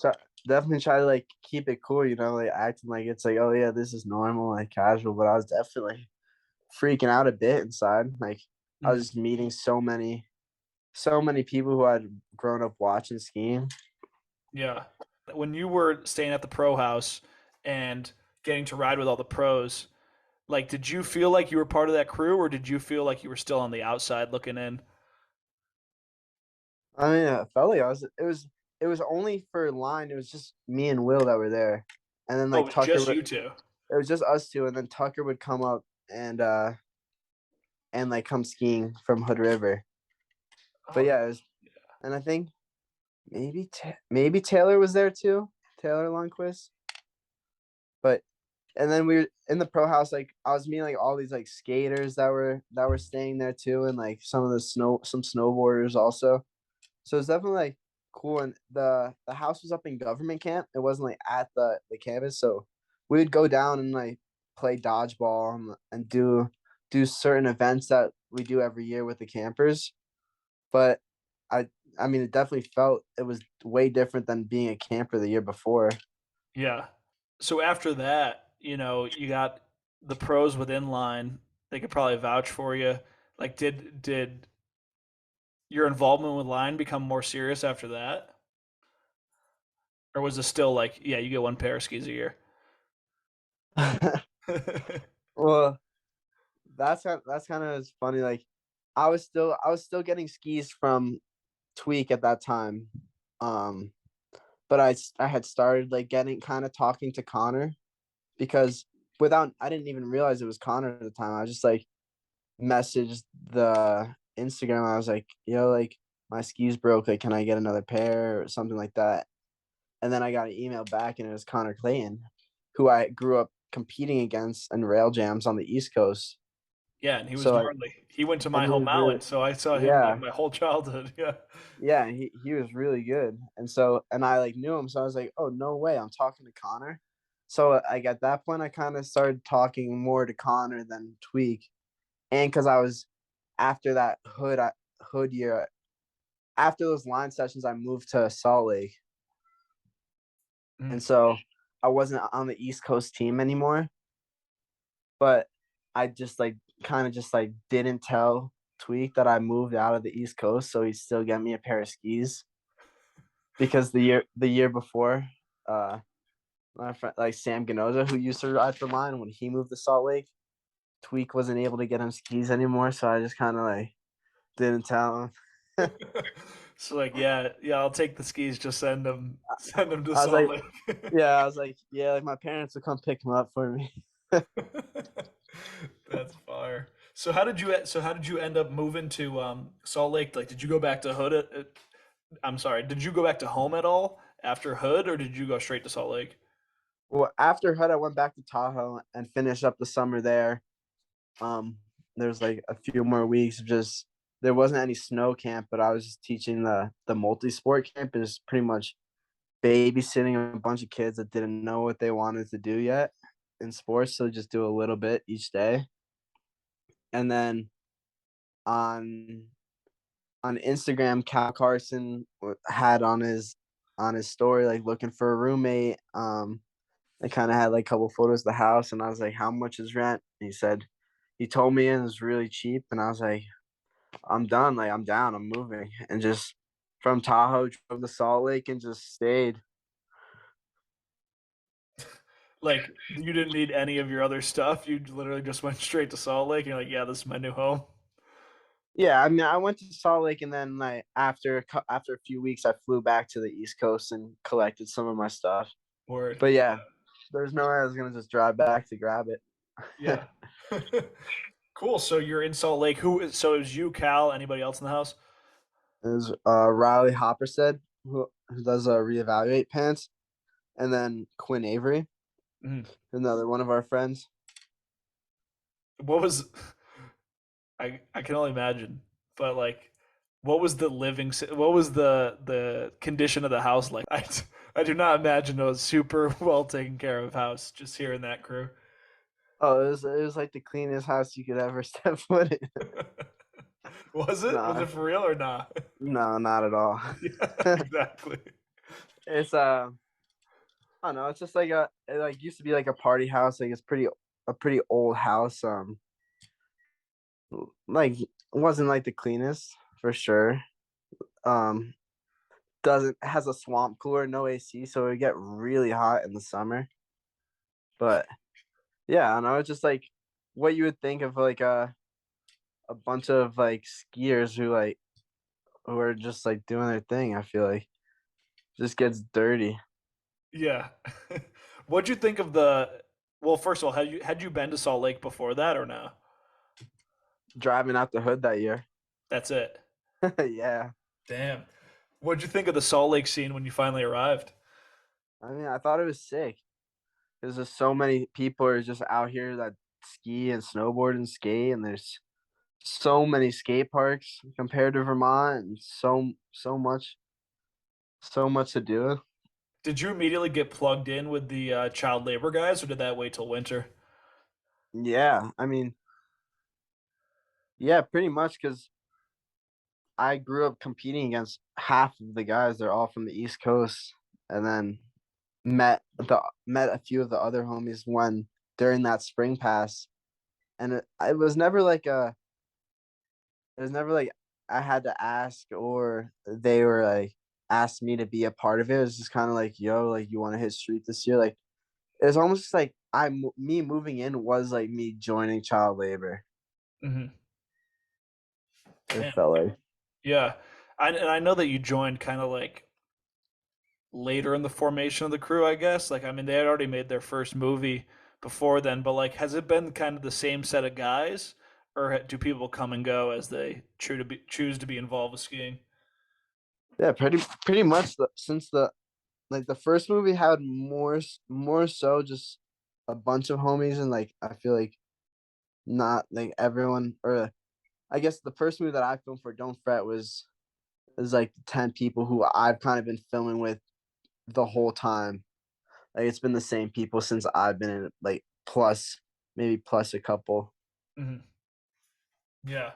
Try, definitely try to like keep it cool, like acting like it's like, oh yeah, this is normal, like casual. But I was definitely freaking out a bit inside. Like I was Mm, just meeting so many people who I'd grown up watching skiing. yeah. When you were staying at the pro house and getting to ride with all the pros, like, did you feel like you were part of that crew, or did you feel like you were still on the outside looking in? I mean, I felt like I was. It was only for line. It was just me and Will that were there, and then Oh, it like was Tucker. just you two. It was just us two, and then Tucker would come up and like come skiing from Hood River. But Oh, yeah, it was, and I think maybe Taylor was there too, Taylor Lundquist. But and then we were in the pro house, like I was meeting like all these like skaters that were staying there too, and like some snowboarders also. So it's definitely like cool. And the house was up in government camp. It wasn't like at the campus. So we would go down and like play dodgeball and do certain events that we do every year with the campers. But I I mean it definitely felt it was way different than being a camper the year before. yeah. So after that, you got the pros within line. They could probably vouch for you. Like, did your involvement with line become more serious after that, or was it still like, yeah, you get one pair of skis a year? Well, that's kind of funny. Like I was still getting skis from Tweak at that time. Um, but I had started like getting kind of talking to Connor because without I didn't even realize it was Connor at the time. I just like messaged the Instagram. I was like, yo, like my skis broke. Like, can I get another pair or something like that? And then I got an email back, and it was Connor Clayton, who I grew up competing against in rail jams on the East Coast. Yeah, and he was So like, gnarly. He went to and my he home was really, mountain, so I saw him like yeah, my whole childhood. Yeah. yeah, he was really good. And I like knew him, so I was like, oh no way, I'm talking to Connor. So like at that point, I kind of started talking more to Connor than Tweak, and because I was after that Hood year, after those line sessions, I moved to Salt Lake, Mm. and so I wasn't on the East Coast team anymore. But I just like kind of just like didn't tell Tweak that I moved out of the East Coast, so he still get me a pair of skis because the year before, uh, my friend like Sam Ganoza, who used to ride for mine, when he moved to Salt Lake, Tweak wasn't able to get him skis anymore, so I just kind of like didn't tell him. So like, yeah, yeah, I'll take the skis. Just send them to I was Salt like, Lake. yeah, I was like, yeah, like my parents would come pick him up for me. That's fire. So how did you end up moving to Salt Lake? Like, did you go back to Hood? I'm sorry. Did you go back to home at all after Hood, or did you go straight to Salt Lake? Well, after Hood, I went back to Tahoe and finished up the summer there. Um, there's like a few more weeks. Just there wasn't any snow camp, but I was just teaching the multi sport camp. Is pretty much babysitting a bunch of kids that didn't know what they wanted to do yet in sports, so just do a little bit each day. And then on on Instagram, Cal Carson had on his story like looking for a roommate. I kind of had like a couple photos of the house, and I was like, "How much is rent?" And he told me and it was really cheap, and I was like, "I'm done. Like I'm down. I'm moving." And just from Tahoe drove to Salt Lake and just stayed. Like, you didn't need any of your other stuff. You literally just went straight to Salt Lake. And you're like, yeah, this is my new home. Yeah, I mean, I went to Salt Lake, and then like after a few weeks, I flew back to the East Coast and collected some of my stuff. Word. But yeah, there's no way I was gonna just drive back to grab it. Yeah. Cool. So you're in Salt Lake. So it was you, Cal, anybody else in the house? It was Riley Hopperstead who does reevaluate pants, and then Quinn Avery, Mhm. another one of our friends. What was I can only imagine, but like, what was the what was the condition of the house like? I do not imagine it was super well taken care of house. Just hearing that crew. Oh, it was like the cleanest house you could ever step foot in. Was it? Was Nah, it for real or not? no, not at all. Yeah, exactly. It's I don't know. It's just like it like used to be like a party house. Like it's a pretty old house. Like it wasn't like the cleanest for sure. Um, doesn't has a swamp cooler, no AC, so it would get really hot in the summer. But yeah, I don't know. It's just like what you would think of like a bunch of like skiers who are just like doing their thing. I feel like just gets dirty. Yeah. What'd you think of the? Well, first of all, had you been to Salt Lake before that or no? Driving out the hood that year. That's it. Yeah. Damn. What'd you think of the Salt Lake scene when you finally arrived? I mean, I thought it was sick. There's just so many people are just out here that ski and snowboard and skate, and there's so many skate parks compared to Vermont, and so much to do. Did you immediately get plugged in with the child labor guys, or did that wait till winter? Yeah, I mean, yeah, pretty much because I grew up competing against half of the guys. They're all from the East Coast, and then met a few of the other homies when during that spring pass, and it was never like it was never like I had to ask or they were like asked me to be a part of it. It was just kind of like, yo, like you want to hit street this year? Like it was almost like me moving in was like me joining child labor. Hmm. It Damn. felt like. Yeah. And I know that you joined kind of like later in the formation of the crew, I guess. Like, I mean, they had already made their first movie before then, but like, has it been kind of the same set of guys, or do people come and go as they choose to be involved with skiing? Yeah, pretty much since the like the first movie had more so just a bunch of homies, and like I feel like not like everyone, or I guess the first movie that I filmed for Don't Fret was like 10 people who I've kind of been filming with the whole time. Like it's been the same people since I've been in it, like plus maybe plus a couple. Hmm. Yeah.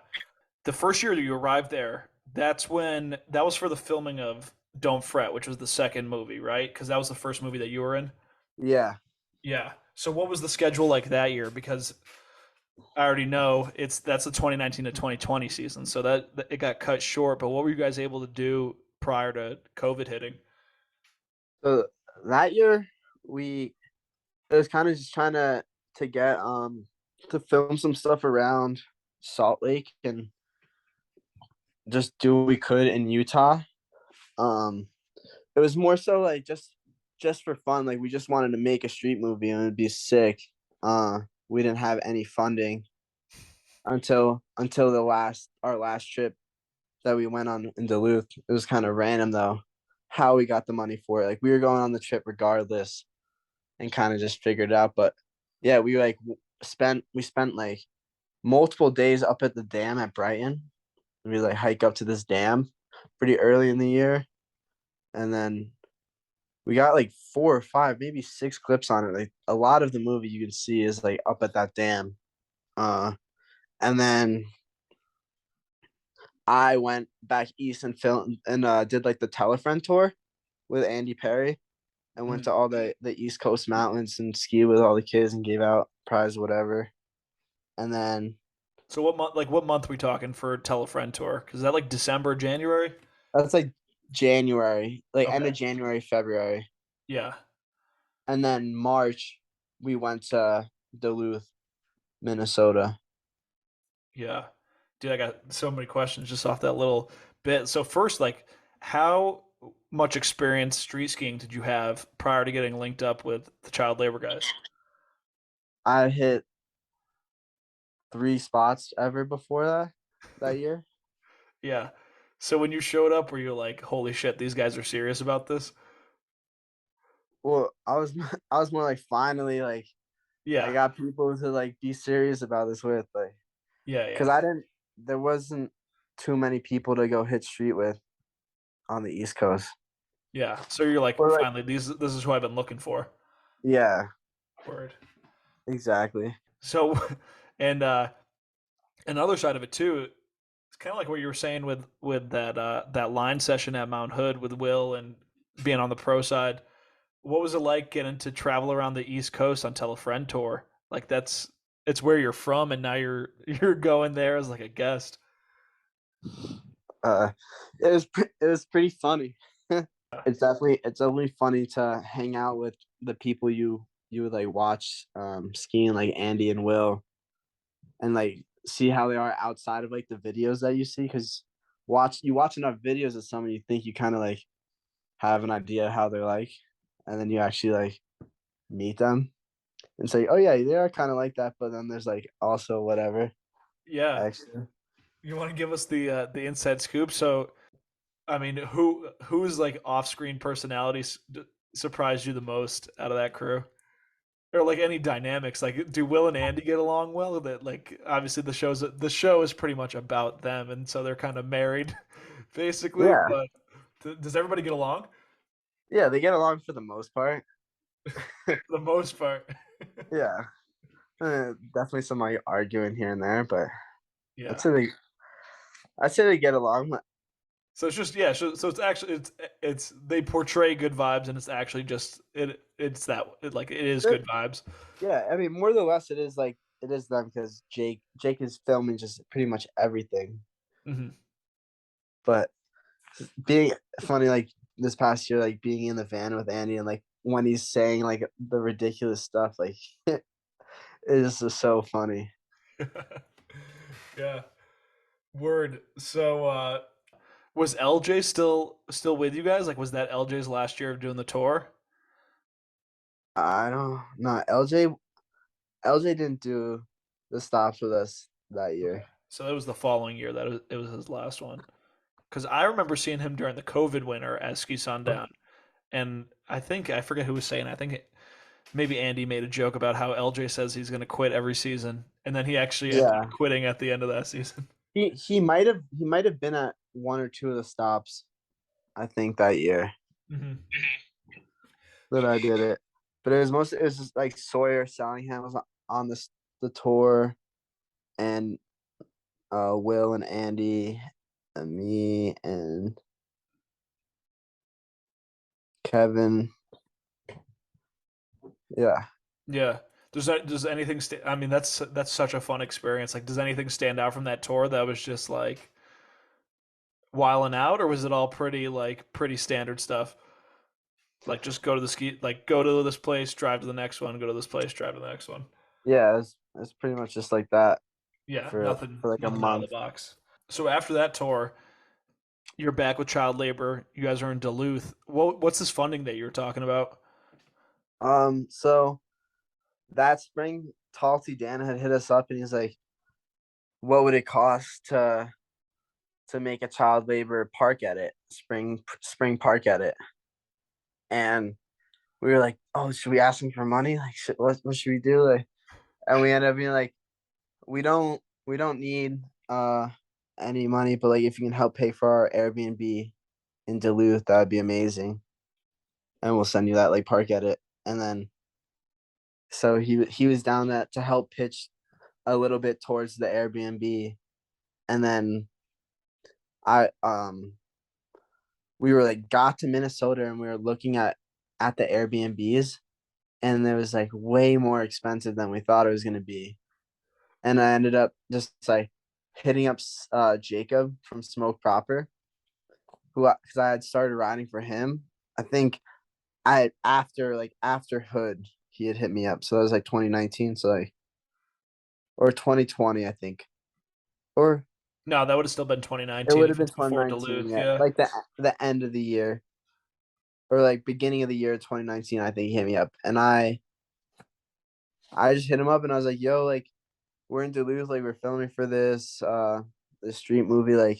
The first year that you arrived there, that was for the filming of Don't Fret, which was the second movie, right? Because that was the first movie that you were in. Yeah. Yeah. So what was the schedule like that year? Because I already know that's the 2019 to 2020 season, so that it got cut short. But what were you guys able to do prior to COVID hitting? So that year we it was kind of just trying to get to film some stuff around Salt Lake and just do what we could in Utah. Um it was more so like just for fun. Like we just wanted to make a street movie and it'd be sick. We didn't have any funding until the last our last trip that we went on in Duluth. It was kind of random though how we got the money for it. Like we were going on the trip regardless and kind of just figured it out. But yeah, we spent like multiple days up at the dam at Brighton. We like hike up to this dam pretty early in the year, and then we got like four or five, maybe six clips on it. Like a lot of the movie you can see is like up at that dam. Uh, and then I went back east and filmed and did like the Telefriend tour with Andy Perry and went Mhm. to all the East Coast mountains and skied with all the kids and gave out prize whatever. And then So what month? Like what month we talking for Telefriend tour? Because that like December, January? that's like January, like end Okay. of January, February. Yeah. And then March we went to Duluth, Minnesota. Yeah. Dude, I got so many questions just off that little bit. So first, like, how much experience street skiing did you have prior to getting linked up with the child labor guys? I hit three spots ever before that year. Yeah. So when you showed up, were you like, "Holy shit, these guys are serious about this"? Well, I was I was more like finally I Yeah, got people to be serious about this with yeah, because yeah, I didn't there wasn't too many people to go hit street with on the East Coast. yeah. So you're like, Or finally, this is who I've been looking for. yeah, Word. exactly. So, and another side of it too, it's kind of like what you were saying with that line session at Mount Hood with Will and being on the pro side. What was it like getting to travel around the East Coast on Tell a Friend tour? Like it's where you're from, and now you're going there as like a guest. Uh, it was pretty funny. It's definitely funny to hang out with the people you would watch skiing like Andy and Will and see how they are outside of the videos that you see because watch enough videos of someone you think you kind of have an idea how they're like and then you actually meet them and say oh yeah they are kind of like that but then there's also whatever Yeah, extra. you want to give us the inside scoop? So, I mean, who's like off-screen personalities surprised you the most out of that crew? Or like any dynamics? Like, do Will and Andy get along well? That like obviously the show is pretty much about them, and so they're kind of married, basically. Yeah, But does everybody get along yeah, they get along for the most part. for the most part? Yeah, definitely some arguing here and there but I'd Yeah. say they I'd say they get along. So it's just yeah. So it's actually it's they portray good vibes, and it's actually just it's that like it is good vibes. Yeah, I mean, more or less, it is them because Jake is filming just pretty much everything. Hmm. But being funny, this past year, being in the van with Andy and when he's saying the ridiculous stuff, it is just so funny. Yeah. Word. So was LJ still with you guys? Like was that LJ's last year of doing the tour? I don't know. LJ didn't do the stops with us that Okay. year. So it was the following year that it was his last one. Because I remember seeing him during the COVID winter at Ski Sundown, and I think I forget who was saying. I think maybe Andy made a joke about how LJ says he's going to quit every season, and then he actually ended up Yeah, quitting at the end of that season. he might have been at one or two of the stops. I think that year Hmm. that I did it. But it was just Sawyer Sallingham was on the tour and Will and Andy and me and Kevin. Yeah. Yeah. Does anything I mean that's such a fun experience. Like does anything stand out from that tour that was just like wilding out, or was it all pretty standard stuff? Like just go to the ski, like go to this place, drive to the next one, go to this place, drive to the next one. Yeah, it's pretty much just like that Yeah, for a nothing out of the month. box. So after that tour, you're back with child labor. You guys are in Duluth. What's this funding that you were talking about? So that spring Talty Dan had hit us up and he's like, what would it cost to make a child labor park edit, spring park edit? And we were like, oh, should we ask him for money? What should we do? And we ended up being like, we don't need any money, but if you can help pay for our Airbnb in Duluth, that would be amazing. And we'll send you that park edit. And then so he was down that to help pitch a little bit towards the Airbnb. And then I we were got to Minnesota and we were looking at the Airbnbs and it was way more expensive than we thought it was gonna be. And I ended up just hitting up Jacob from Smoke Proper, who because I had started riding for him. I think after Hood, he had hit me up. So that was 2019, so or 2020, I think, or No, that would have still been it 2019 would have if been it's before 2019. Duluth. Yeah, Yeah. the end of the year or beginning of the year 2019. I think he hit me up, and I just hit him up and I was like, "Yo, we're in Duluth, we're filming for this street movie,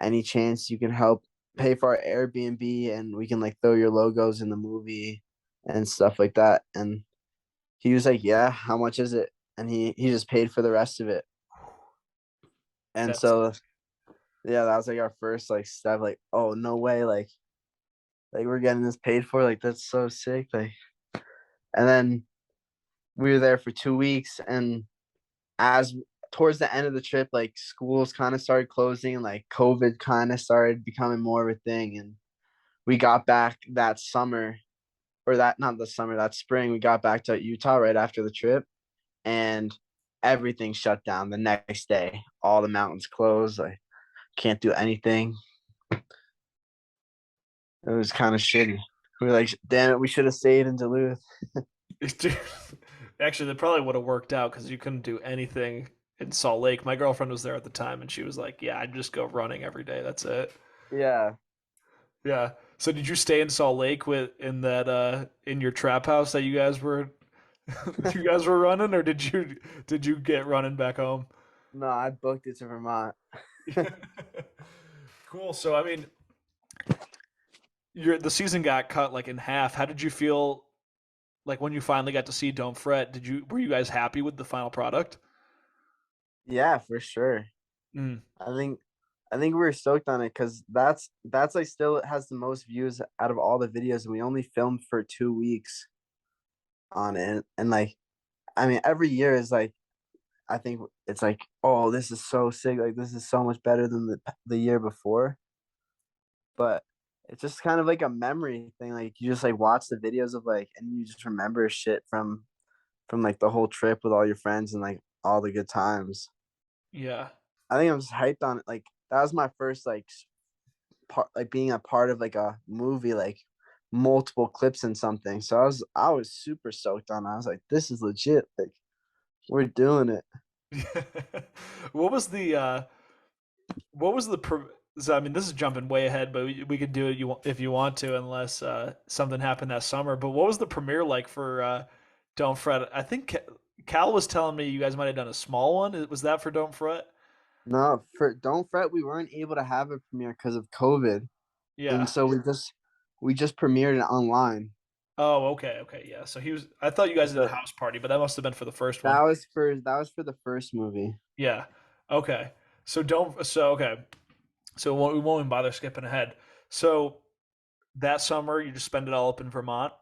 any chance you can help pay for our Airbnb and we can like throw your logos in the movie and stuff like that. And he was like, yeah, how much is it? And he just paid for the rest of it. And That's so yeah, that was like our first like step, like, oh no way, like we're getting this paid for, like that's so sick. Like, and then we were there for 2 weeks, and as towards the end of the trip, like schools kind of started closing and like COVID kind of started becoming more of a thing. And we got back that summer, or that not the summer, that spring, we got back to Utah right after the trip, and everything shut down the next day. All the mountains closed. Like can't do anything. It was kind of shitty. We were like, damn it, we should have stayed in Duluth. actually that probably would have worked out because you couldn't do anything in Salt Lake. My girlfriend was there at the time, and she was like, "Yeah, I'd just go running every day. That's it." Yeah. Yeah. So did you stay in Salt Lake with in that in your trap house that you guys were you guys were running, or did you get running back home? No, I booked it to Vermont. Cool. So I mean, the season got cut like in half. How did you feel like when you finally got to see Don't Fret? Were you guys happy with the final product? Yeah, for sure. Mm, I think I think we were stoked on it because that's like still has the most views out of all the videos, and we only filmed for 2 weeks on it. And like, I mean, every year is like, I think it's like, oh, this is so sick. Like, this is so much better than the year before. But it's just kind of like a memory thing. Like, you just like watch the videos of like, and you just remember shit from like the whole trip with all your friends and like all the good times. yeah. I think I'm just hyped on it. Like, that was my first like part, like being a part of like a movie, like multiple clips and something. So I was super stoked on it. I was like, this is legit. Like, we're doing it. What was the what was the so, I mean, this is jumping way ahead, but we could do it if you want to, unless something happened that summer. But what was the premiere like for Don't Fret? I think Cal was telling me you guys might have done a small one. Was that for Don't Fret? No, for Don't Fret, we weren't able to have a premiere because of COVID, and Yeah. so we just premiered it online. Oh, okay, okay, yeah. So he was. I thought you guys did a But house party, but that must have been for the first one. that was for the first movie. Yeah. Okay. So don't. So okay. So we won't even bother skipping ahead. So that summer, you just spend it all up in Vermont.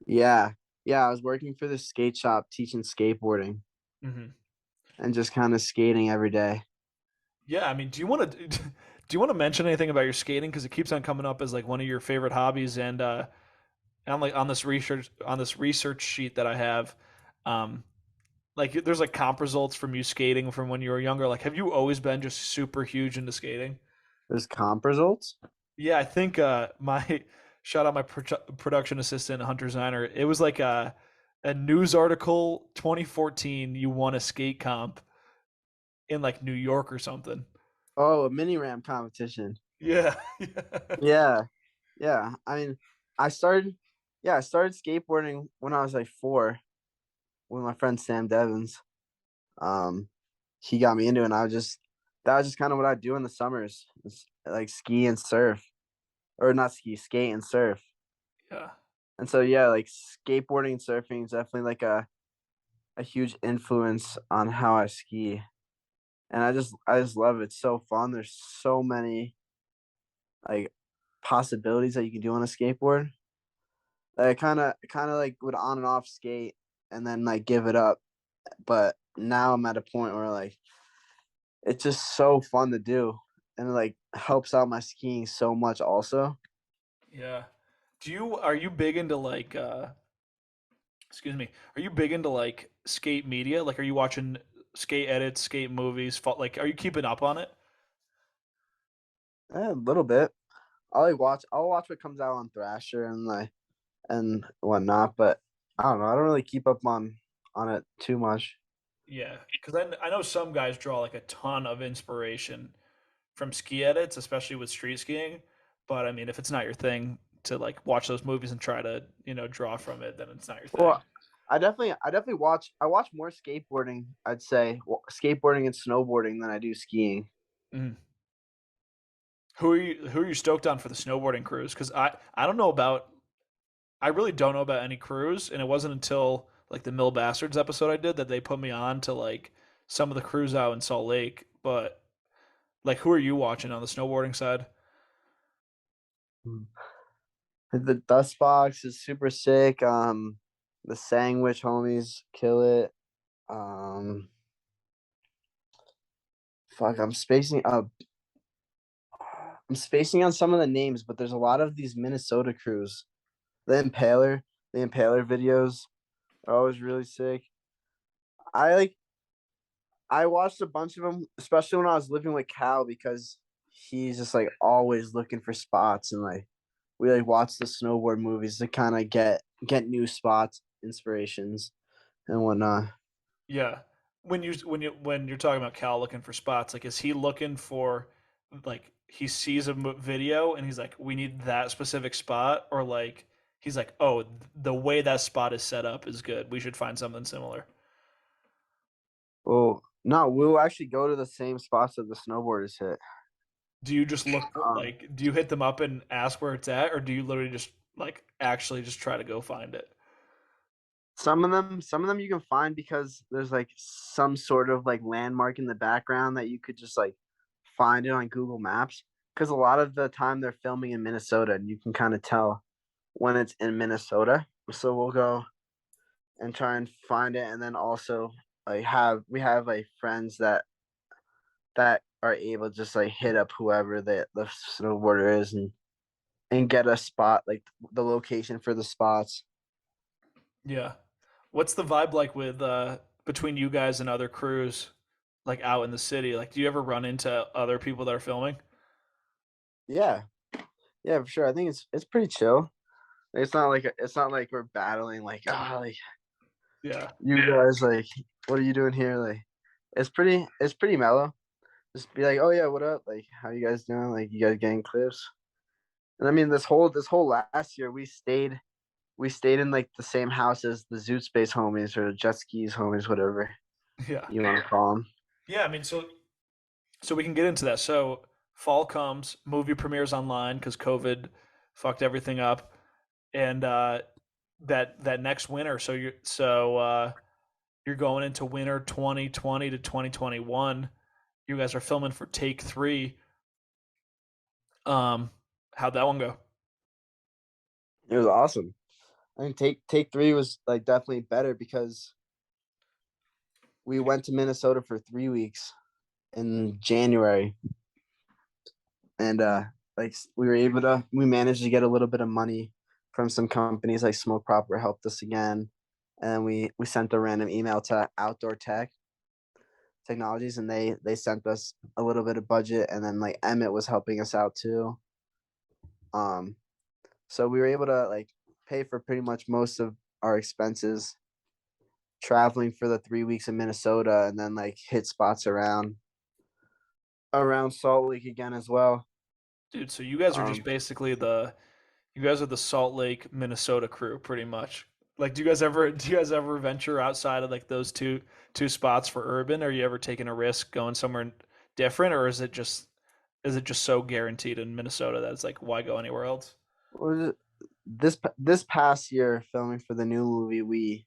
Yeah, yeah. I was working for the skate shop teaching skateboarding Hmm. and just kind of skating every day. Yeah. I mean, do you want to do you want to mention anything about your skating? Because it keeps on coming up as like one of your favorite hobbies, and I'm like on this research sheet that I have, um, like there's like comp results from you skating from when you were younger. Like, have you always been just super huge into skating? There's comp results. Yeah, I think my shout out my production assistant Hunter Ziner. It was like a news article 2014. You won a skate comp in like New York or something. Oh, a mini ramp competition. Yeah. Yeah, yeah. I mean, I started, yeah, I started skateboarding when I was like 4 with my friend Sam Devins. Um, he got me into it, and that was just kind of what I do in the summers, like ski and surf, or not ski, skate and surf. Yeah. And so yeah, like skateboarding and surfing is definitely like a huge influence on how I ski. And I just love it. It's so fun. There's so many like possibilities that you can do on a skateboard. I kind of like would on and off skate and then like give it up. But now I'm at a point where like it's just so fun to do, and it like helps out my skiing so much also. Yeah. Are you big into like excuse me, are you big into like skate media? Like, are you watching skate edits, skate movies? Like, are you keeping up on it? A little bit. I'll watch what comes out on Thrasher and like and whatnot, but I don't know. I don't really keep up on it too much. Yeah, because I know some guys draw like a ton of inspiration from ski edits, especially with street skiing. But I mean, if it's not your thing to like watch those movies and try to draw from it, then it's not your thing. Well, I definitely watch more skateboarding. I'd say skateboarding and snowboarding than I do skiing. Mhm. Who are you stoked on for the snowboarding cruise? Because I don't know about I really don't know about any cruise, and it wasn't until like the Mill Bastards episode I did that they put me on to like some of the crews out in Salt Lake. But like, who are you watching on the snowboarding side? Mm. The dust box is super sick. The sandwich homies kill it. Um, fuck, I'm spacing on some of the names, but there's a lot of these Minnesota crews. The Impaler videos are always really sick. I like I watched a bunch of them, especially when I was living with Cal because he's just like always looking for spots and like we like watch the snowboard movies to kind of get new spots, inspirations and whatnot. Yeah. When you're talking about Cal looking for spots, like is he looking for like he sees a video and he's like, we need that specific spot, or like he's like, oh, the way that spot is set up is good. We should find something similar. Well, no, we'll actually go to the same spots that the snowboarders hit. Do you just look Um, like do you hit them up and ask where it's at, or do you literally just like actually just try to go find it? some of them you can find because there's like some sort of like landmark in the background that you could just like find it on Google Maps. Because a lot of the time they're filming in Minnesota, and you can kind of tell when it's in Minnesota. So we'll go and try and find it, and then also like have like friends that are able to just like hit up whoever the snowboarder is and get a spot like the location for the spots. Yeah. What's the vibe like with between you guys and other crews like out in the city? Like do you ever run into other people that are filming? Yeah, yeah, for sure. I think it's pretty chill. It's not like we're battling like like Yeah. you guys like what are you doing here like it's pretty mellow. Just be like, oh yeah, what up? Like how you guys doing? Like you guys getting clips? And I mean this whole last year we stayed in like the same house as the Zoot Space homies or Jet Skis homies, whatever Yeah. you want to call them. Yeah, I mean so we can get into that. So fall comes, movie premieres online because COVID fucked everything up, and that next winter. You're going into winter 2020 to 2021. You guys are filming for Take Three. Um, how'd that one go? It was awesome. I think take three was like definitely better because we went to Minnesota for 3 weeks in January, and like we managed to get a little bit of money from some companies like Smoke Proper helped us again, and we sent a random email to Outdoor Technologies, and they sent us a little bit of budget, and then like Emmett was helping us out too. Um, so we were able to like pay for pretty much most of our expenses traveling for the 3 weeks in Minnesota, and then like hit spots around Salt Lake again as well. Dude, so you guys are just Um, basically you guys are the Salt Lake, Minnesota crew, pretty much. Like, do you guys ever venture outside of like those two spots for urban? Are you ever taking a risk going somewhere different, or is it just so guaranteed in Minnesota that it's like why go anywhere else? what was it? This past year filming for the new movie,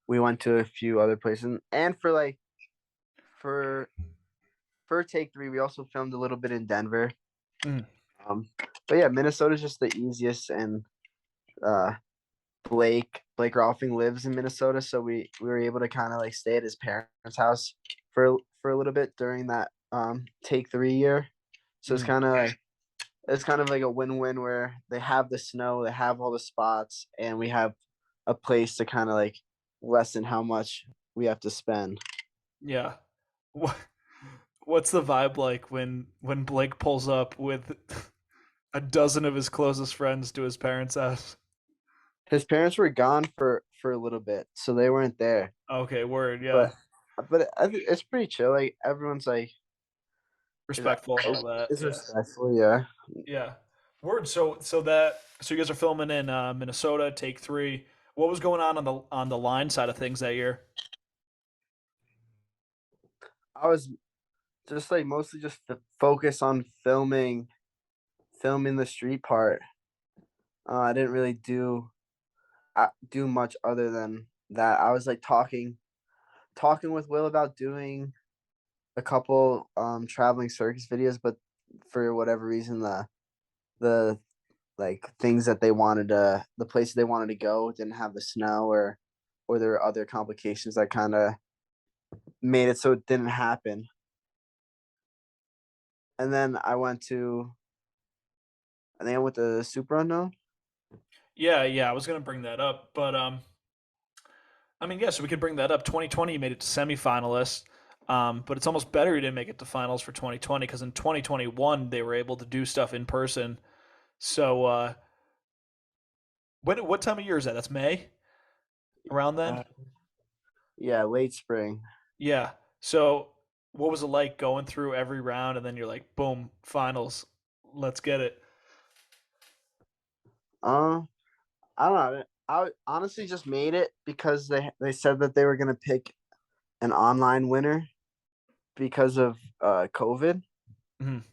we went to a few other places, and for like for take three, we also filmed a little bit in Denver. Mm, Um, but yeah, Minnesota's just the easiest, and uh, Blake Rolfing lives in Minnesota, so we were able to kind of like stay at his parents' house for a little bit during that take 3 year. So mm. it's kind of like a win-win where they have the snow, they have all the spots, and we have a place to kind of like lessen how much we have to spend. Yeah. What what's the vibe like when Blake pulls up with a dozen of his closest friends to his parents' house? His parents were gone for a little bit, so they weren't there. Okay, word, yeah. But it's pretty chill. Like everyone's like is Respectful and all that. is Yeah. respectful, yeah. Yeah. Word. So you guys are filming in Minnesota, take three. What was going on the line side of things that year? I was just like mostly just to focus on filming filming the street part. I didn't really do much other than that. I was like talking with Will about doing a couple traveling circus videos, but for whatever reason the like things that they wanted to the places they wanted to go didn't have the snow, or there were other complications that kind of made it so it didn't happen. And then I think I went to Super Unknown. Yeah, yeah, I was gonna bring that up, but I mean, yeah, so we could bring that up. 2020 you made it to semifinalists, but it's almost better you didn't make it to finals for 2020 because in 2021 they were able to do stuff in person. So, what time of year is that? That's May, around then. Uh, yeah, late spring. Yeah. So, what was it like going through every round and then you're like, boom, finals, let's get it. Uh, I don't know. I honestly just made it because they said that they were gonna pick an online winner because of COVID, Mhm.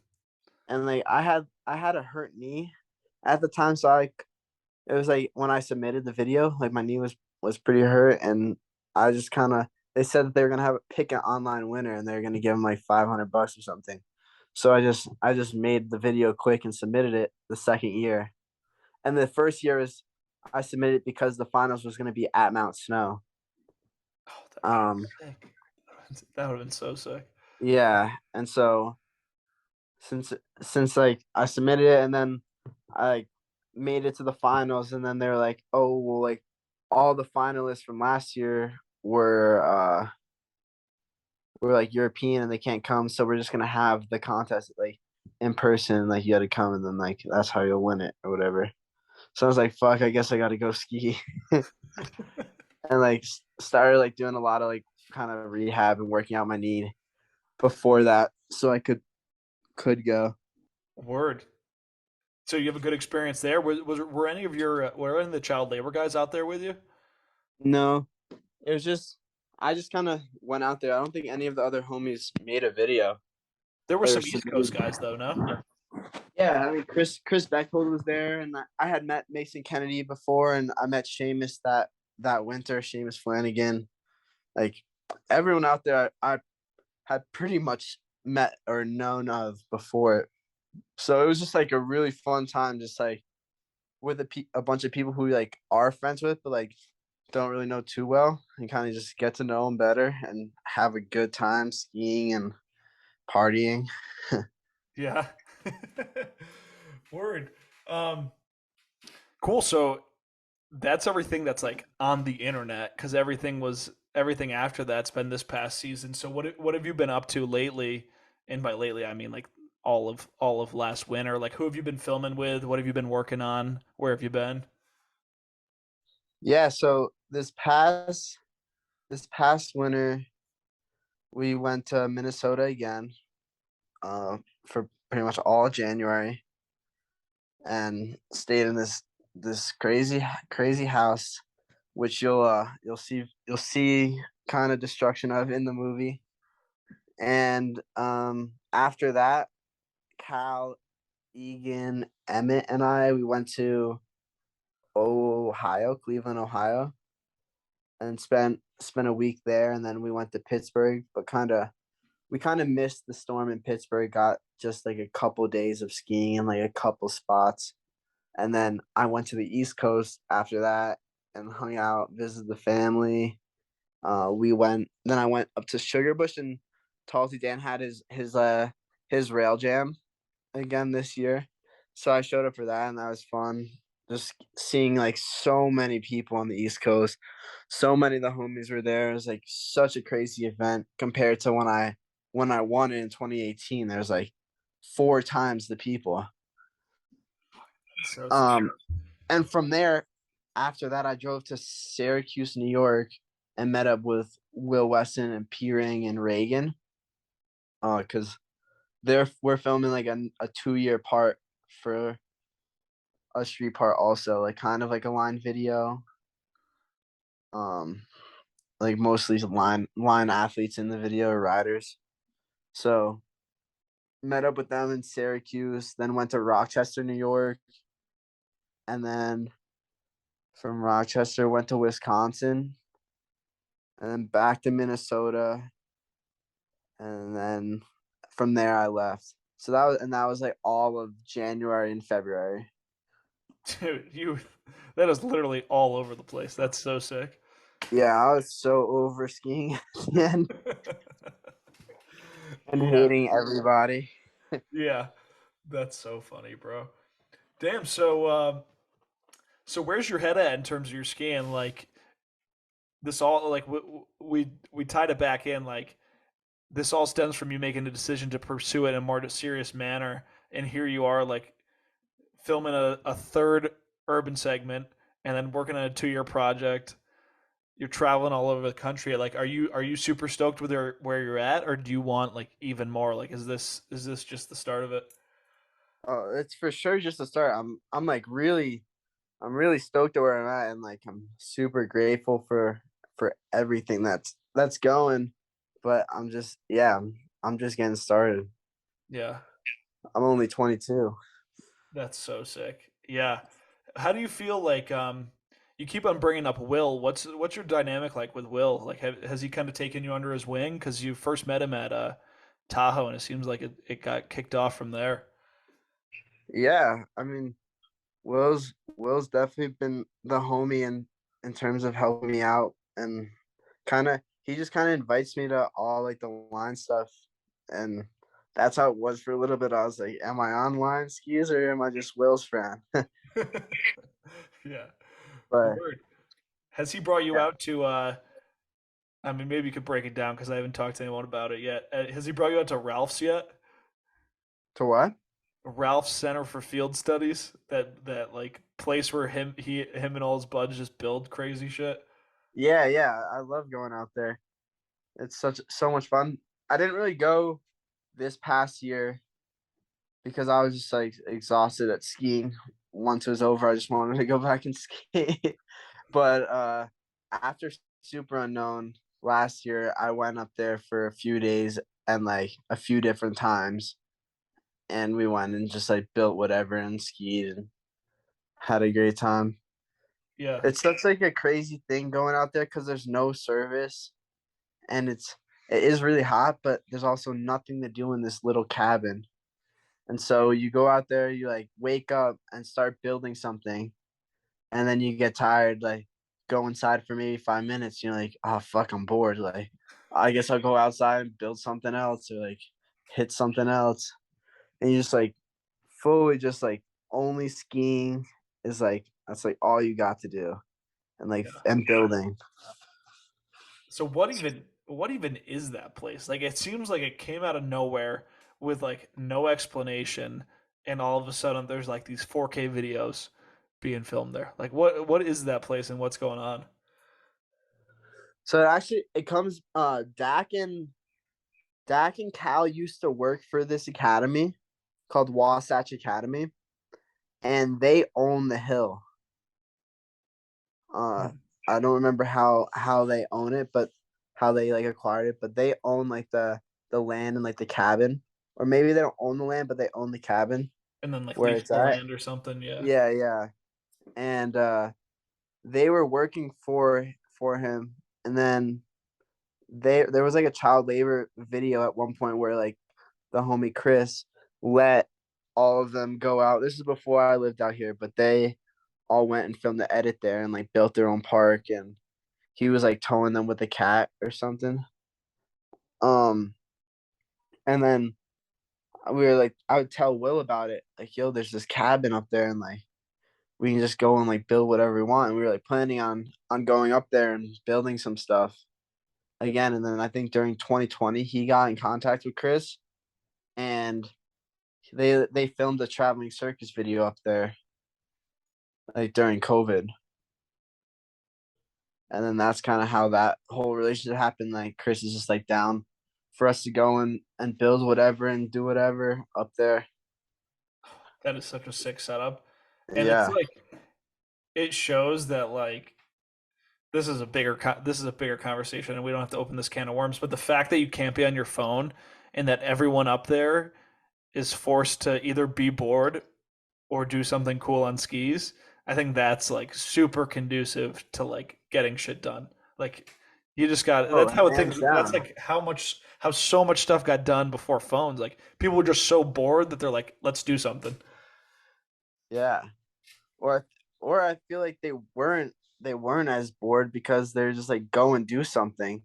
and like I had a hurt knee at the time, so it was like when I submitted the video, like my knee was pretty hurt, and I just kind of they said that they were gonna have pick an online winner, and they're gonna give them like $500 or something. So I just made the video quick and submitted it the second year, and the first year is I submitted because the finals was gonna be at Mount Snow. Oh, that'd be Um, sick. That would have been so sick. yeah, and so since like I submitted it and then I like, made it to the finals, and then they're like, oh well, like all the finalists from last year were like European and they can't come, so we're just gonna have the contest like in person, like you got to come and then like that's how you'll win it or whatever. So I was like, fuck, I guess I got to go ski. And like started like doing a lot of like kind of rehab and working out my knee before that so I could go. Word. So you have a good experience there. Were any of your were any of the child labor guys out there with you? No, it was just I just kind of went out there. I don't think any of the other homies made a video There were or some East Coast submitted. guys though, no? Yeah, I mean Chris Beckhold was there, and I had met Mason Kennedy before, and I met Seamus that winter. Seamus Flanagan, like everyone out there, I had pretty much met or known of before. So it was just like a really fun time, just like with a bunch of people who like are friends with, but like don't really know too well, and kind of just get to know them better and have a good time skiing and partying. Yeah. Word. Um, cool. So that's everything that's like on the internet because everything after that's been this past season. So what have you been up to lately? And by lately, I mean like all of last winter. Like who have you been filming with? What have you been working on? Where have you been? Yeah, so this past winter we went to Minnesota again for pretty much all January and stayed in this crazy house, which you'll see kind of destruction of in the movie. And after that, Cal, Egan, Emmett, and we went to Ohio, Cleveland, Ohio, and spent a week there, and then we went to Pittsburgh, but we kind of missed the storm in Pittsburgh. Got just like a couple days of skiing and like a couple spots, and then I went to the East Coast after that and hung out, visited the family. Then I went up to Sugarbush, and Talty Dan had his rail jam again this year, so I showed up for that, and that was fun. Just seeing like so many people on the East Coast, so many of the homies were there. It was like such a crazy event compared to when I won it in 2018. There was like four times the people. So sick. Um, and from there, after that, I drove to Syracuse, New York, and met up with Will Wesson and P Ring and Reagan. Because we're filming like a 2 year part for a street part also, like kind of like a line video. Um, like mostly line athletes in the video or riders. So met up with them in Syracuse, then went to Rochester, New York, and then from Rochester went to Wisconsin, and then back to Minnesota, and then from there I left. So that was like all of January and February. Dude, that is literally all over the place. That's so sick. Yeah, I was so over skiing at the end and Yeah, hating everybody. yeah. That's so funny, bro. Damn. So where's your head at in terms of your skiing? Like this all like we tied it back in. Like this all stems from you making a decision to pursue it in a more serious manner, and here you are, like filming a third urban segment, and then working on a 2 year project. You're traveling all over the country. Like, are you super stoked with where you're at, or do you want like even more? Like, is this just the start of it? Oh, it's for sure just a start. I'm really stoked at where I'm at, and like I'm super grateful for everything that's going. But I'm just getting started. Yeah, I'm only 22. that's so sick. Yeah, how do you feel like you keep on bringing up Will? What's your dynamic like with Will? Like, has he kind of taken you under his wing? Because you first met him at Tahoe, and it seems like it got kicked off from there. Yeah, I mean, Will's definitely been the homie in terms of helping me out, and kind of he just kind of invites me to all like the line stuff, and that's how it was for a little bit. I was like, am I on line skis or am I just Will's friend? Yeah, But word. Has he brought you yeah, out to? I mean, maybe you could break it down because I haven't talked to anyone about it yet. Has he brought you out to Ralph's yet? to what? Ralph's Center for Field Studies, that like place where him and all his buds just build crazy shit. Yeah, yeah, I love going out there. It's so much fun. I didn't really go this past year because I was just like exhausted at skiing. Once it was over, I just wanted to go back and ski. But after SuperUnknown last year, I went up there for a few days and like a few different times, and we went and just like built whatever and skied and had a great time. Yeah, It's such like a crazy thing going out there because there's no service, and it is really hot, but there's also nothing to do in this little cabin. And so you go out there, you like wake up and start building something, and then you get tired, like go inside for maybe 5 minutes. You're like, oh fuck, I'm bored. Like, I guess I'll go outside and build something else or like hit something else. And you just like fully just like only skiing is like that's like all you got to do, and like yeah. and building. So what even is that place? Like it seems like it came out of nowhere with like no explanation, and all of a sudden there's like these 4K videos being filmed there. Like what is that place and what's going on? So actually, it comes. Dak and Cal used to work for this academy called Wasatch Academy, and they own the hill. Uh, Hmm. I don't remember how they own it, but how they like acquired it. But they own like the land and like the cabin, or maybe they don't own the land, but they own the cabin And then like where lease it's the at. land or something. Yeah. Yeah, yeah. And they were working for him, and then there was like a child labor video at one point where like the homie Chris let all of them go out. This is before I lived out here, but they all went and filmed the edit there and like built their own park, and he was like towing them with a cat or something. Um and then we were like I would tell Will about it, like, yo, there's this cabin up there and like we can just go and like build whatever we want. And we were like planning on going up there and building some stuff again. And then I think during 2020 he got in contact with Chris, and they filmed a traveling circus video up there like during COVID. And then that's kind of how that whole relationship happened. Like Chris is just like down for us to go and build whatever and do whatever up there. That is such a sick setup. And it's Yeah. like it shows that like this is a bigger conversation, and we don't have to open this can of worms, but the fact that you can't be on your phone and that everyone up there is forced to either be bored or do something cool on skis, I think that's like super conducive to like getting shit done. Like you just got Oh, that's how things hands that's down. like how so much stuff got done before phones. Like people were just so bored that they're like, let's do something. Yeah. Or or I feel like they weren't as bored because they're just like go and do something.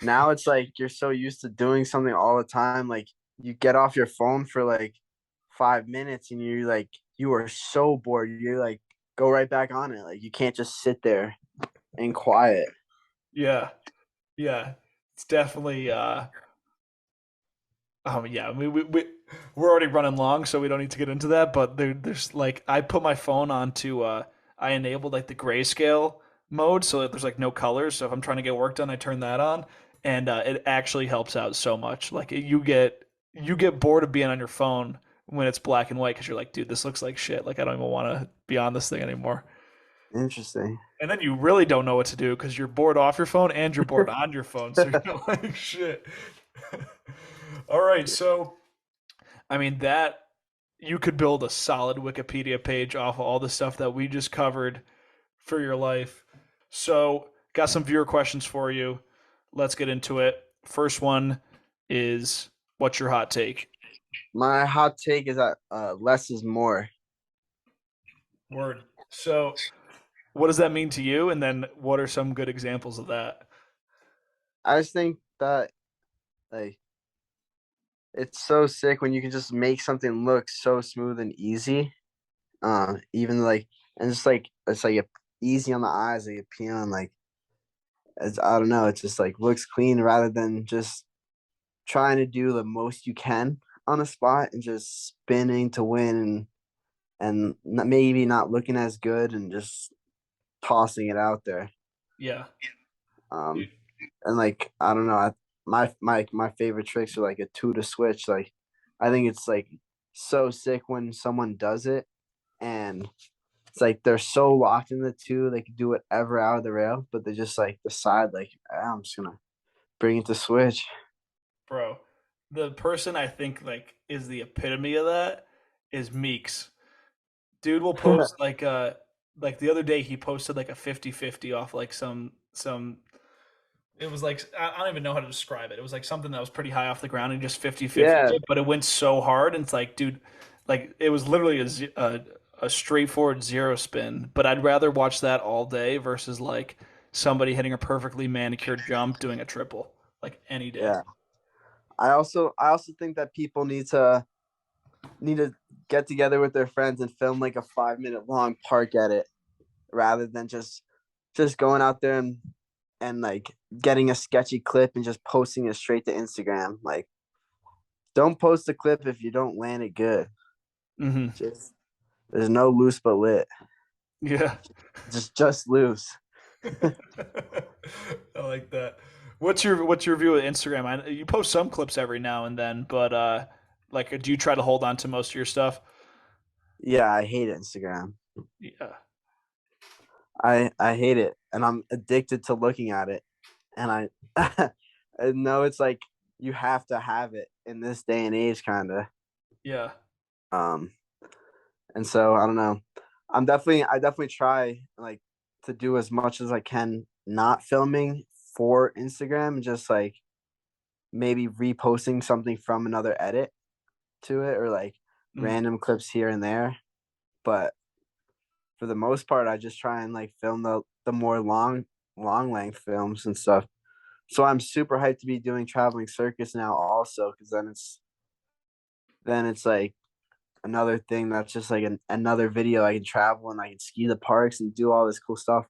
Now it's like you're so used to doing something all the time. Like you get off your phone for like 5 minutes and you're like you are so bored. You're like go right back on it. Like you can't just sit there and quiet. Yeah. Yeah. It's definitely yeah, I mean, we're already running long, so we don't need to get into that. But there's like I put my phone onto I enabled like the grayscale mode so that there's like no colors. So if I'm trying to get work done, I turn that on, and it actually helps out so much. Like you get bored of being on your phone when it's black and white because you're like, dude, this looks like shit. Like I don't even want to be on this thing anymore. Interesting. And then you really don't know what to do because you're bored off your phone and you're bored on your phone. So you're like, shit. All right, so I mean that you could build a solid Wikipedia page off of all the stuff that we just covered for your life. So, got some viewer questions for you. Let's get into it. First one is what's your hot take? My hot take is that less is more. Word. So, what does that mean to you? And then what are some good examples of that? I just think that like it's so sick when you can just make something look so smooth and easy. Even like and it's like easy on the eyes, like appealing. Like it's I don't know, it just like looks clean rather than just trying to do the most you can on a spot and just spinning to win and maybe not looking as good and just tossing it out there. Yeah. Um, and like I don't know, my favorite tricks are like a two to switch. Like I think it's like so sick when someone does it and it's like they're so locked in the two, they can do whatever out of the rail, but they just like decide like I'm just gonna bring it to switch. Bro, the person I think like is the epitome of that is Meeks. Dude will post like the other day he posted like a 50-50 off like some it was like I don't even know how to describe it. It was like something that was pretty high off the ground and just 50-50 Yeah, it, but it went so hard and it's like dude like it was literally a straightforward zero spin, but I'd rather watch that all day versus like somebody hitting a perfectly manicured jump doing a triple like any day. yeah. I also think that people need to get together with their friends and film like a 5 minute long park edit rather than just going out there and like getting a sketchy clip and just posting it straight to Instagram. Like don't post a clip if you don't land it good. Mhm. Just there's no loose but lit. Yeah. Just loose. I like that. What's your view of Instagram? You post some clips every now and then, but like, do you try to hold on to most of your stuff? Yeah, I hate Instagram. Yeah, I hate it and I'm addicted to looking at it. And I know it's like you have to have it in this day and age kind of. yeah. Um and so I don't know. I definitely try like to do as much as I can not filming for Instagram, just like maybe reposting something from another edit to it or like Mm, random clips here and there. But for the most part, I just try and like film the more long length films and stuff. So I'm super hyped to be doing traveling circus now also because then it's like another thing that's just like another video. I can travel and I can ski the parks and do all this cool stuff,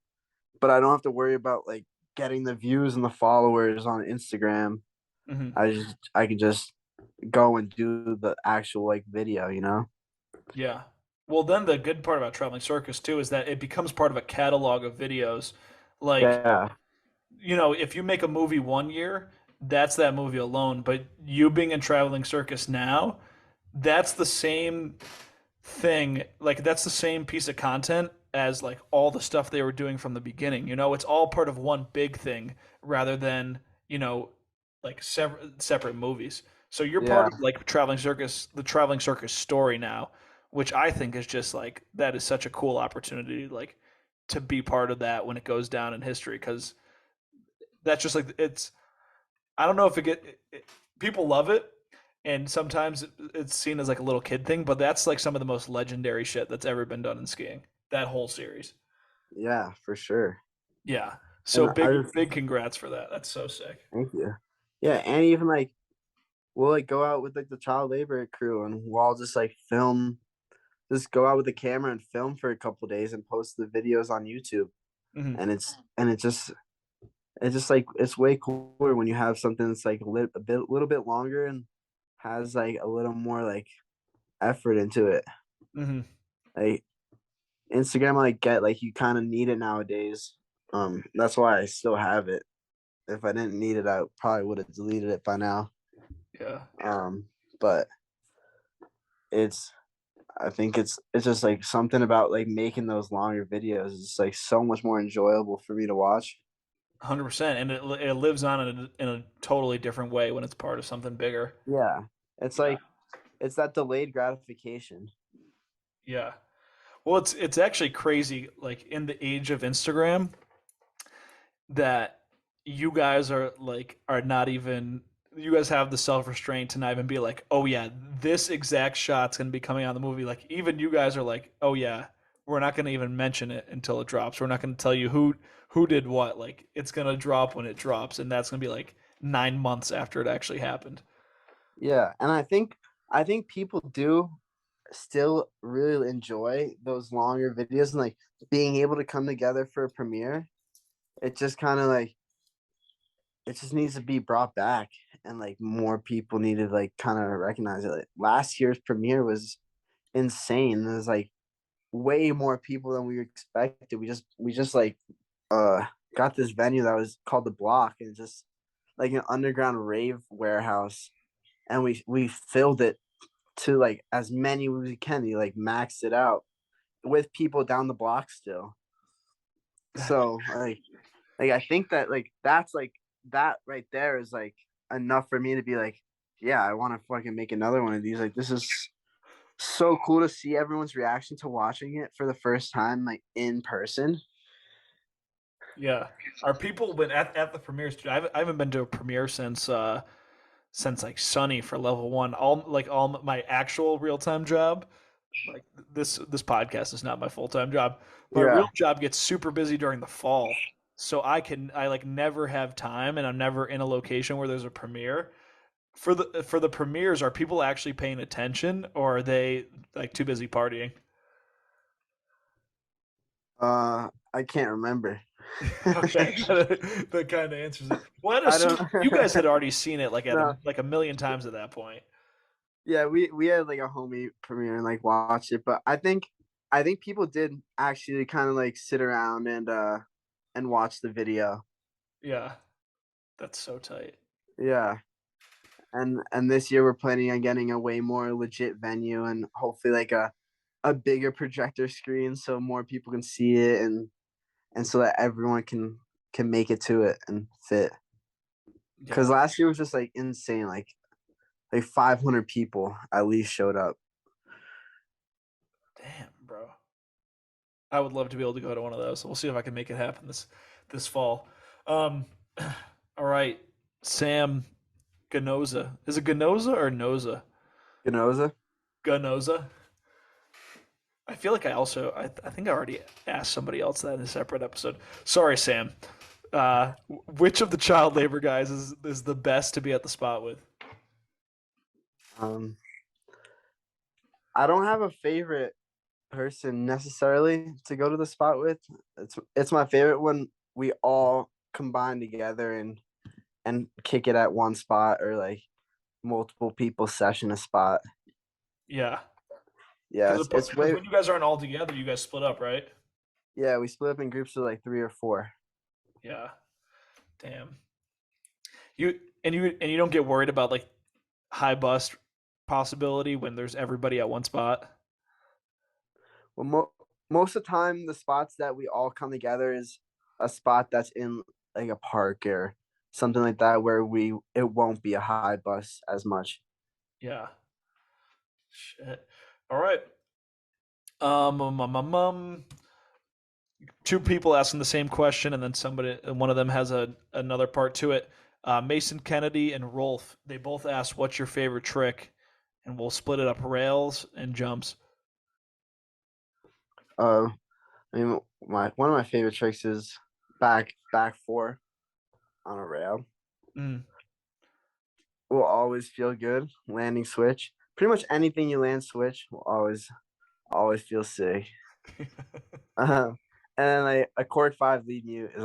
but I don't have to worry about like getting the views and the followers on Instagram. hmm I can just go and do the actual like video, you know? Yeah. Well, then the good part about traveling circus too is that it becomes part of a catalog of videos. Like, Yeah. if you make a movie one year, that's that movie alone. But you being in traveling circus now, that's the same thing. Like that's the same piece of content as like all the stuff they were doing from the beginning. It's all part of one big thing rather than, like separate movies. So you're part Yeah, of like the traveling circus story now, which I think is just like that is such a cool opportunity, like to be part of that when it goes down in history, because that's just like it's. I don't know if people love it, and sometimes it's seen as like a little kid thing, but that's like some of the most legendary shit that's ever been done in skiing. That whole series. yeah, for sure. Yeah. So And I big, just big congrats for that. That's so sick. thank you. Yeah, and even like we'll like go out with like the child labor crew, and we'll all just like film, just go out with the camera and film for a couple days and post the videos on YouTube. Hmm. And it's just like it's way cooler when you have something that's like little bit longer and has like a little more like effort into it. Hmm. Like Instagram, I get like you kind of need it nowadays. That's why I still have it. If I didn't need it, I probably would have deleted it by now. Yeah. But it's I think it's just like something about like making those longer videos is just like so much more enjoyable for me to watch. 100%. And it lives on in a totally different way when it's part of something bigger. Yeah. It's Yeah. like it's that delayed gratification. Yeah. Well, it's actually crazy, like in the age of Instagram, that you guys are not even you guys have the self restraint to not even be like, oh yeah, this exact shot's gonna be coming out in the movie. Like even you guys are like, oh yeah, we're not gonna even mention it until it drops. We're not gonna tell you who did what. Like it's gonna drop when it drops, and that's gonna be like 9 months after it actually happened. Yeah, and I think people do still really enjoy those longer videos and like being able to come together for a premiere. It just kind of like it just needs to be brought back and like more people need to like kind of recognize it. Like, last year's premiere was insane. There's like way more people than we expected. We just like uh got this venue that was called the Block and just like an underground rave warehouse and we filled it to like as many as we can. We like maxed it out with people down the block still. So like I think that like that's like that right there is like enough for me to be like, yeah, I want to fucking make another one of these. Like this is so cool to see everyone's reaction to watching it for the first time like in person. Yeah. Are people been at the premieres? I haven't been to a premiere since like Sunny for level one. All my actual real time job. Like this podcast is not my full time job. My real Yeah. job gets super busy during the fall, so I like never have time, and I'm never in a location where there's a premiere. For the premieres, are people actually paying attention, or are they like too busy partying? I can't remember. Okay, that kind of answers it. Well, I'd I assume don't you guys had already seen it no. like a million times at that point. Yeah, we had like a homie premiere and like watched it, but I think people did actually kind of like sit around and watch the video. Yeah, that's so tight. Yeah. And this year we're planning on getting a way more legit venue and hopefully like a bigger projector screen so more people can see it and so that everyone can make it to it and fit. Cuz Yeah, last year was just like insane, like 500 people at least showed up. damn, bro. I would love to be able to go to one of those. We'll see if I can make it happen this fall. Um, all right, Sam Ganoza. Is it Ganoza or Noza? Ganoza? Ganoza. I feel like I think I already asked somebody else that in a separate episode. Sorry, Sam. Which of the child labor guys is the best to be at the spot with? Um I don't have a favorite person necessarily to go to the spot with. It's my favorite when we all combine together and kick it at one spot or like multiple people session a spot. Yeah, Yeah, it's because way when you guys aren't all together, you guys split up, right? yeah, we split up in groups of like three or four. Yeah. Damn. You don't get worried about like high bust possibility when there's everybody at one spot. Well, most of the time, the spots that we all come together is a spot that's in like a park or something like that where it won't be a high bus as much. Yeah. Shit. All right. Two people asking the same question, and then one of them has another part to it. Mason Kennedy and Rolf, they both asked, "What's your favorite trick?" And we'll split it up: rails and jumps. Uh, I mean, one of my favorite tricks is back four on a rail. Mm. Will always feel good. Landing switch. Pretty much anything you land switch will always feel sick. And then like a chord five lead mute is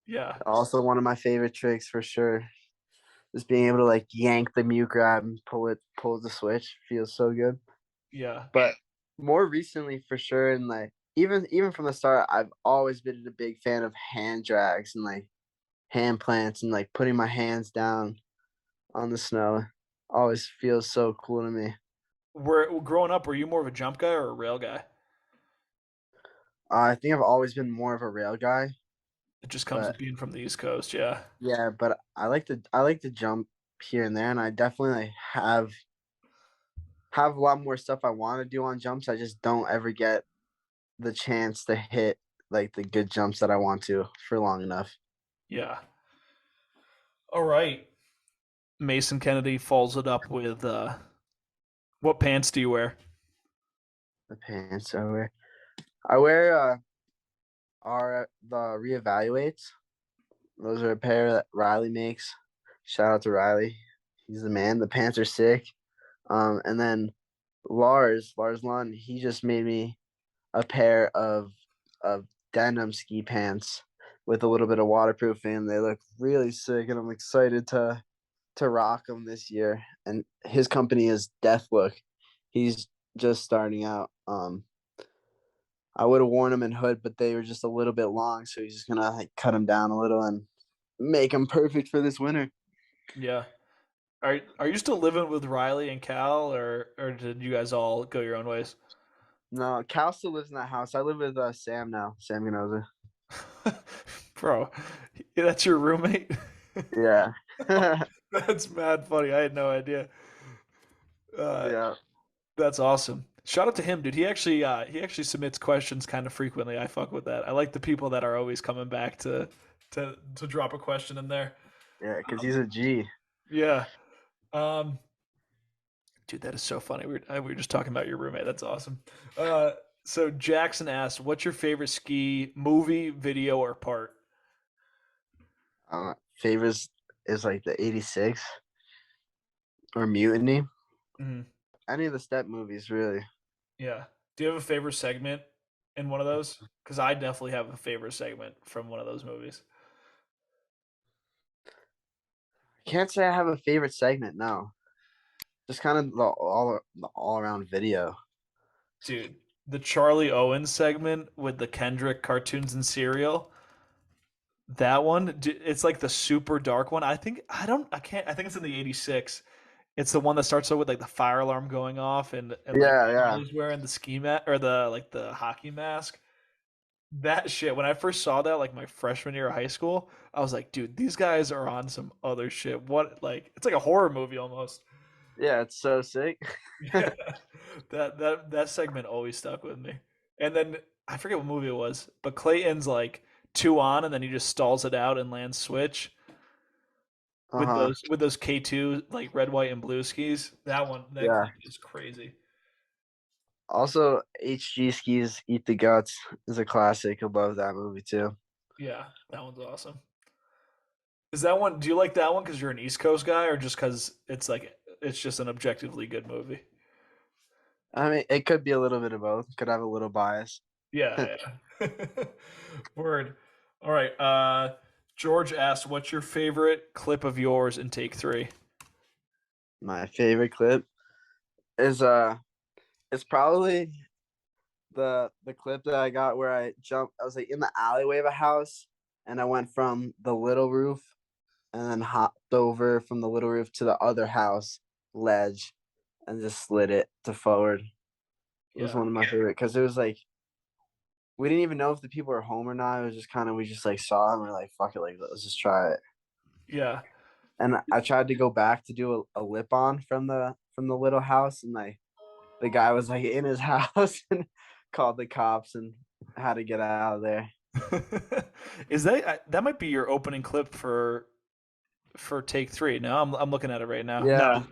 Yeah, also one of my favorite tricks for sure. Just being able to like yank the mute grab and pull the switch feels so good. yeah, But more recently for sure, and like even from the start, I've always been a big fan of hand drags and like hand plants and like putting my hands down on the snow. Always feels so cool to me. growing up, were you more of a jump guy or a rail guy? I think I've always been more of a rail guy, It just comes but with being from the East Coast. Yeah, yeah, but I like to jump here and there, and I definitely like, have a lot more stuff I want to do on jumps. I just don't ever get the chance to hit like the good jumps that I want to for long enough. yeah. All right. Mason Kennedy follows it up with, "What pants do you wear?" The pants I wear are the reevaluates. Those are a pair that Riley makes. Shout out to Riley. He's the man. The pants are sick. And then Lars Lund, he just made me a pair of denim ski pants with a little bit of waterproofing. They look really sick, and I'm excited to rock them this year. And his company is Deathlook. He's just starting out. I would have worn them in Hood, but they were just a little bit long, so he's just gonna like cut them down a little and make them perfect for this winter. Yeah. Are you still living with Riley and Cal, or did you guys all go your own ways? No, Cal still lives in that house. I live with Sam now. Sam Ganoza. Bro, that's your roommate? Yeah. That's mad funny. I had no idea. Uh, Yeah. that's awesome. Shout out to him, dude. He actually submits questions kind of frequently. I fuck with that. I like the people that are always coming back to drop a question in there. Yeah, because he's a G. Yeah. Um, dude, that is so funny. We were just talking about your roommate. That's awesome. Uh, so Jackson asked, "What's your favorite ski movie, video, or part?" Favors is like the 86 or Mutiny. Mhm. Any of the step movies, really. Yeah. Do you have a favorite segment in one of those? Because I definitely have a favorite segment from one of those movies. I can't say I have a favorite segment, no. Just kind of the all around video. Dude, the Charlie Owens segment with the Kendrick cartoons and cereal. That one, it's like the super dark one. I think it's in the 86. It's the one that starts out with like the fire alarm going off and like Yeah, yeah. Charlie's wearing the ski mat or the hockey mask. That shit, when I first saw that, like my freshman year of high school, I was like, dude, these guys are on some other shit. What, like, it's like a horror movie almost. Yeah, it's so sick. Yeah, that segment always stuck with me. And then I forget what movie it was, but Clayton's like two on, and then he just stalls it out and lands switch with Uh-huh. those K2 like red, white, and blue skis. That Yeah. clip is crazy. Also, HG Skis Eat the Guts is a classic above that movie too. Yeah, that one's awesome. Is that one? Do you like that one because you're an East Coast guy, or just because it's just an objectively good movie? I mean, it could be a little bit of both. Could have a little bias. Yeah, yeah. Word. All right. George asked, "What's your favorite clip of yours in Take Three?" My favorite clip is it's probably the clip that I got where I jumped. I was like in the alleyway of a house, and I went from the little roof and then hopped over from the little roof to the other house ledge and just slid it to forward. It was Yeah, one of my favorite because it was like we didn't even know if the people were home or not. It was just kind of we just like saw it and we're like, fuck it, like let's just try it. Yeah. And I tried to go back to do a lip on from the little house, and like the guy was like in his house and called the cops and had to get out of there. Is that might be your opening clip for take three? No, I'm looking at it right now. No, Yeah.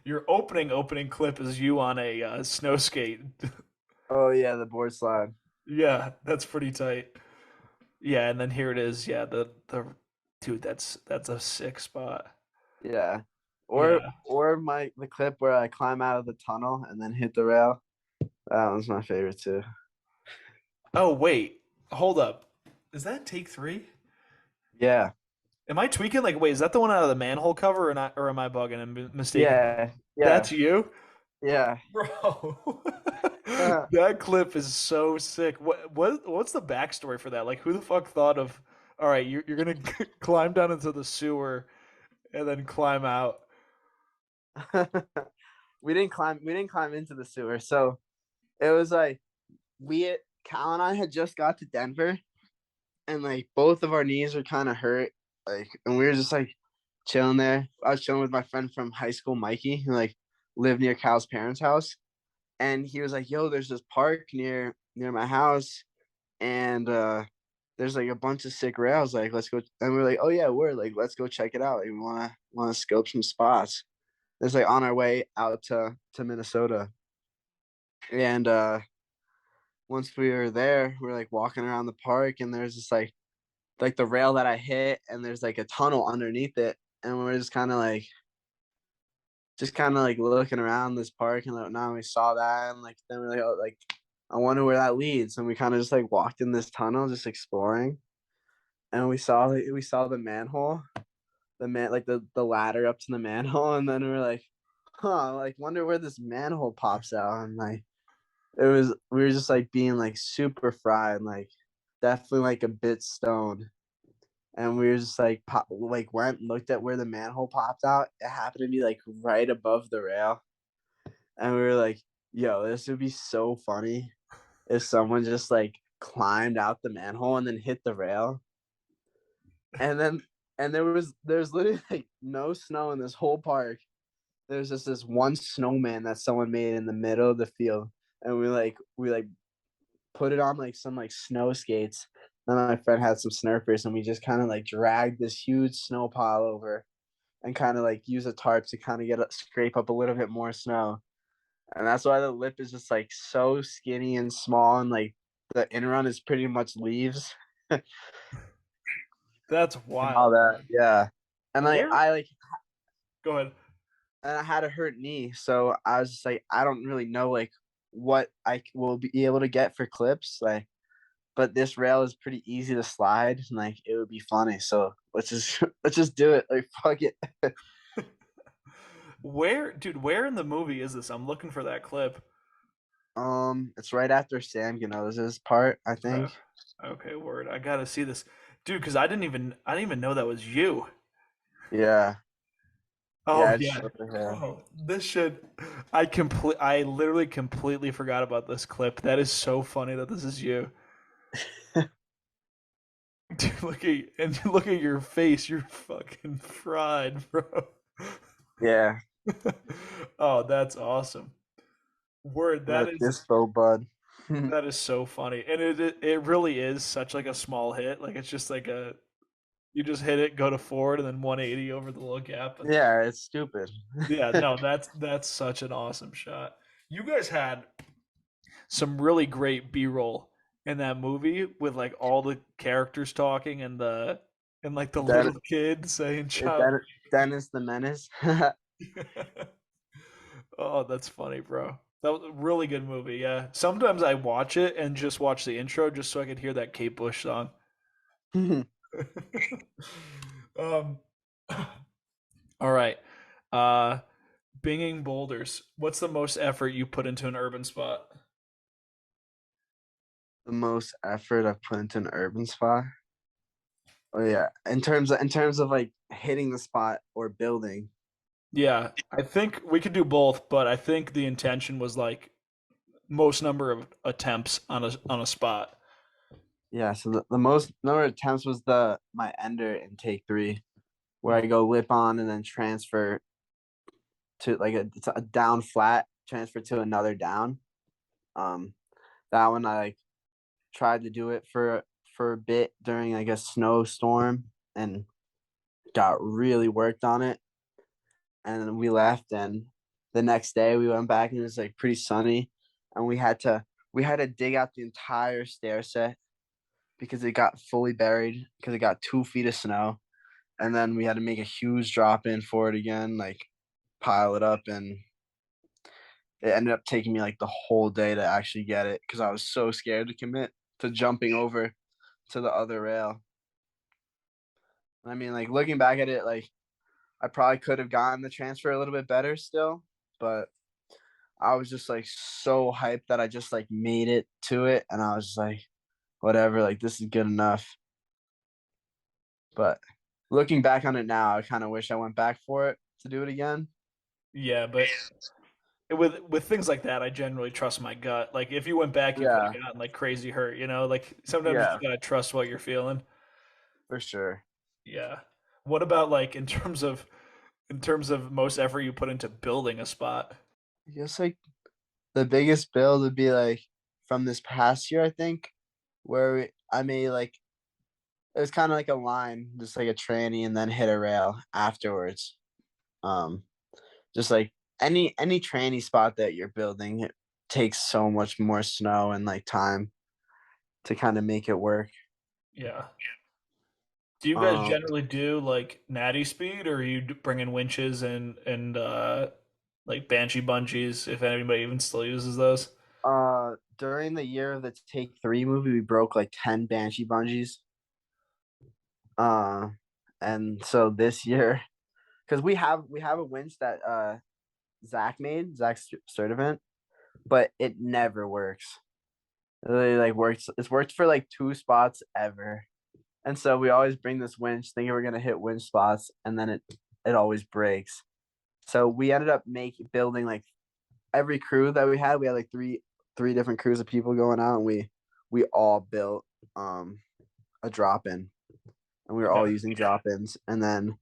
your opening clip is you on a snow skate. Oh yeah, the board slide. Yeah, that's pretty tight. Yeah, and then here it is. Yeah, the dude, that's a sick spot. Yeah. Yeah. Or my the clip where I climb out of the tunnel and then hit the rail. That one's my favorite too. Oh wait, hold up. Is that take three? Yeah. Am I tweaking? Like, wait, is that the one out of the manhole cover, or not? Or am I bugging and mistaken? Yeah. Yeah. That's you, Yeah. bro. That clip is so sick. What's the backstory for that? Like, who the fuck thought of? All right, you're gonna climb down into the sewer and then climb out. We didn't climb into the sewer. So it was like we Cal and I had just got to Denver, and like both of our knees were kind of hurt, like, and we were just like chilling there. I was chilling with my friend from high school, Mikey, who like lived near Cal's parents' house, and he was like, "Yo, there's this park near my house, and there's like a bunch of sick rails. Like, let's go." And we're like, "Oh yeah, we're like, let's go check it out. Like, we wanna scope some spots." It's like on our way out to Minnesota, and once we were there, we were like walking around the park, and there's this like the rail that I hit, and there's like a tunnel underneath it, and we're just kind of like looking around this park, and like, now we saw that, and like then we're like, oh, like I wonder where that leads, and we kind of just like walked in this tunnel, just exploring, and we saw the manhole, like the ladder up to the manhole, and then we were like, huh, like wonder where this manhole pops out, and like we were just like being like super fried, like definitely like a bit stoned, and we were just like like went and looked at where the manhole popped out. It happened to be like right above the rail, and we were like, "Yo, this would be so funny if someone just like climbed out the manhole and then hit the rail." And then and there's literally like no snow in this whole park. There's just this one snowman that someone made in the middle of the field, and we put it on like some like snow skates. And my friend had some snurfers, and we just kind of like dragged this huge snow pile over and kind of like use a tarp to kind of scrape up a little bit more snow. And that's why the lip is just like so skinny and small, and like the in run is pretty much leaves That's and all wild, that. man. Yeah. And like Where? Go ahead. I had a hurt knee, so I was just like, I don't really know like what will be able to get for clips, like, but this rail is pretty easy to slide, and like it would be funny. So let's just let's just do it. Like fuck it. Where, dude? Where in the movie is this? I'm looking for that clip. It's right after Sam Ganoza's part, I Okay. think. Okay, word. I gotta see this, dude. Because I didn't even know that was you. Yeah, yeah, Oh I just yeah. showed her. Oh, this shit. I literally completely forgot about this clip. That is so funny that this is you. Dude, look at your face. You're fucking fried, bro. Yeah, Oh, that's awesome. Word. that dispo bud. That is so funny, and it really is such like a small hit. Like it's just like a you just hit it, go to forward, and then 180 over the little gap. But Yeah, it's stupid. yeah, no, that's such an awesome shot. You guys had some really great B-roll in that movie with like all the characters talking and like the Den- little kid saying "child." Den- Dennis the Menace. Oh, that's funny, bro. That was a really good movie. Yeah. Sometimes I watch it and just watch the intro just so I could hear that Kate Bush song. um, all right. Uh, Binging boulders. What's the most effort you put into an urban spot? The most effort I've put into an urban spot. Oh yeah, in terms of like hitting the spot or building. Yeah, I think we could do both, but I think the intention was like most number of attempts on a spot? Yeah, so the most number of attempts was the my ender in take three, where I go lip on and then transfer to like it's a down flat, transfer to another down. Um, that one I like tried to do it for a bit during like a snowstorm and got really worked on it. And then we left, and the next day we went back and it was like pretty sunny, and we had to dig out the entire stair set because it got fully buried because it got 2 feet of snow, and then we had to make a huge drop in for it again, like pile it up, and it ended up taking me like the whole day to actually get it because I was so scared to commit to jumping over to the other rail. I mean, like looking back at it, like I probably could have gotten the transfer a little bit better still, but I was just like so hyped that I just like made it to it, and I was just like, whatever, like this is good enough. But looking back on it now, I kind of wish I went back for it to do it again. Yeah, but with things like that, I generally trust my gut. Like if you went back, you could Yeah, have gotten like crazy hurt. Like sometimes you yeah, just gotta trust what you're feeling. for sure. Yeah. What about like in terms of most effort you put into building a spot? I guess like the biggest build would be like from this past year, I think, where I made like it was kind of like a line, just like a tranny, and then hit a rail afterwards. Um, just like any tranny spot that you're building, it takes so much more snow and like time to kind of make it work. Yeah. Do you guys Um, generally do like natty speed, or are you bringing winches and like banshee bungees? If anybody even still uses those. during the year of the Take Three movie, we broke like 10 Banshee bungees. Uh, and so this year, because we have a winch that Zach made, Zach Sturdivant, but it never works. It really like works. It's worked for like 2 spots ever, and so we always bring this winch, thinking we're gonna hit winch spots, and then it always breaks. So we ended up building like every crew that we had. We had like three different crews of people going out, and we all built a drop in, and we were all Yeah. using drop ins. And then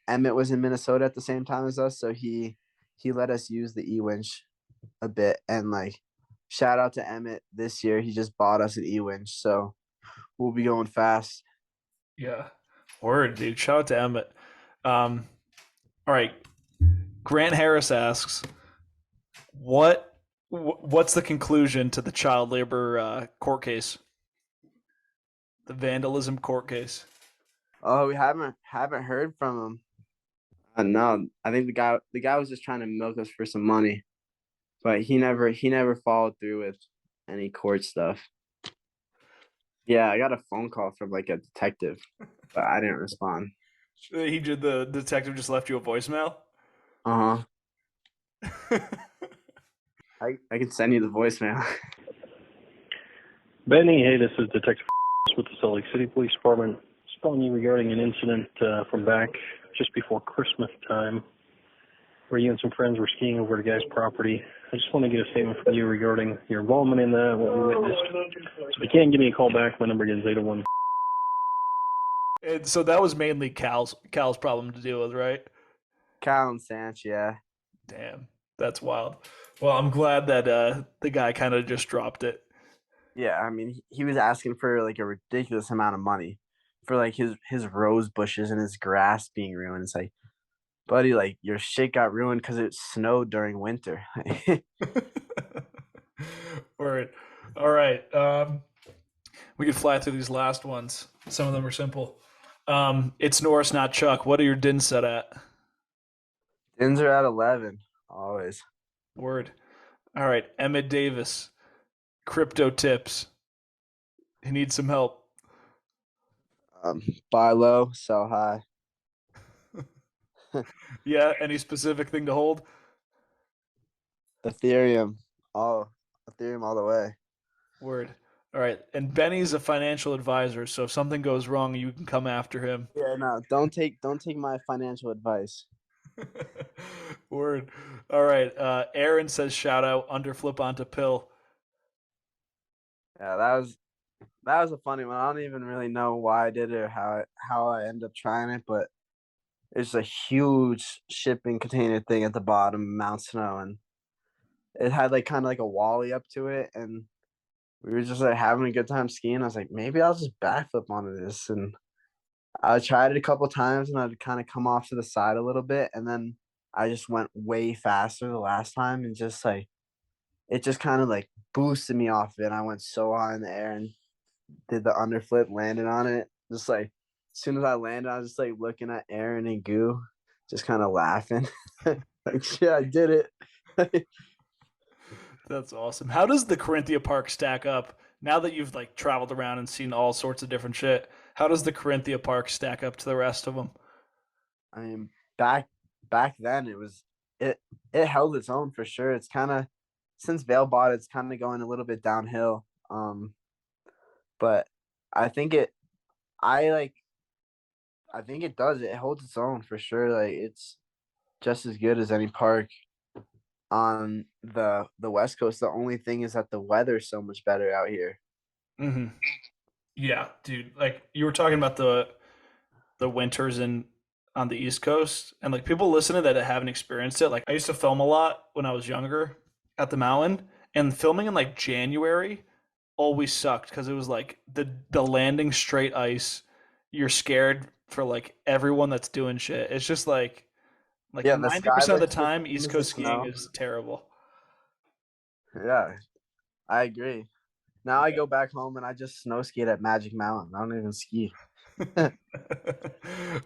Emmett was in Minnesota at the same time as us, so he let us use the e winch a bit. And like shout out to Emmett this year, he just bought us an e winch, so we'll be going fast. Yeah. Word, dude. Shout out to Emmett. Um, all right. Grant Harris asks, what's the conclusion to the child labor court case, the vandalism court case? Oh, we haven't heard from him. No, I think the guy was just trying to milk us for some money, but he never followed through with any court stuff. Yeah, I got a phone call from like a detective, but I didn't respond. The detective just left you a voicemail. Uh huh. I can send you the voicemail. Benny, hey, this is Detective with the Salt Lake City Police Department. Just calling you regarding an incident from back just before Christmas time where you and some friends were skiing over at a guy's property. I just want to get a statement from you regarding your involvement in that, what you witnessed. So if you can, give me a call back. My number again is 801. And so that was mainly Cal's problem to deal with, right? Cal and Sanch, yeah. Damn, that's wild. Well, I'm glad that the guy kind of just dropped it. Yeah, I mean, he was asking for like a ridiculous amount of money for like his rose bushes and his grass being ruined. It's like, buddy, like your shit got ruined because it snowed during winter. Word. All right. We could fly through these last ones. Some of them are simple. It's Norris, not Chuck. What are your DIN set at? Dins are at 11 always. Word. All right. Emmett Davis. Crypto tips. He needs some help. Buy low, sell high. Yeah. Any specific thing to hold? Ethereum, all Ethereum all the way. Word. All right. And Benny's a financial advisor, so if something goes wrong, you can come after him. Yeah, no, don't take my financial advice. Word. All right. Aaron says shout out underflip onto pill. Yeah, that was a funny one. I don't even really know why I did it or how I ended up trying it, but it's a huge shipping container thing at the bottom of Mount Snow, and it had like kind of like a wally up to it, and we were just like having a good time skiing. I was like, maybe I'll just backflip onto this, and I tried it a couple times, and I'd kind of come off to the side a little bit, and then I just went way faster the last time, and just like it just kind of like boosted me off it. And I went so high in the air and did the underflip, landed on it. Just like as soon as I landed, I was just like looking at Aaron and Goo, just kind of laughing. Like, yeah, I did it. That's awesome. How does the Carinthia Park stack up now that you've like traveled around and seen all sorts of different shit? How does the Carinthia Park stack up to the rest of them? I mean, back then it it held its own for sure. It's kind of since Vail bought it, it's kind of going a little bit downhill. But I think it I like I think it does. It holds its own for sure. Like it's just as good as any park on the West Coast. The only thing is that the weather's so much better out here. Hmm. Yeah, dude. Like you were talking about the winters in on the East Coast, and like people listening that haven't experienced it. Like I used to film a lot when I was younger at the mountain, and filming in like January always sucked because it was like the landing straight ice. You're scared for like everyone that's doing shit. It's just like Yeah, the 90% of the sky time, looks East the Coast skiing snow. is terrible. Yeah, I agree. Now I Yeah. go back home and I just snow skate at Magic Mountain. I don't even ski.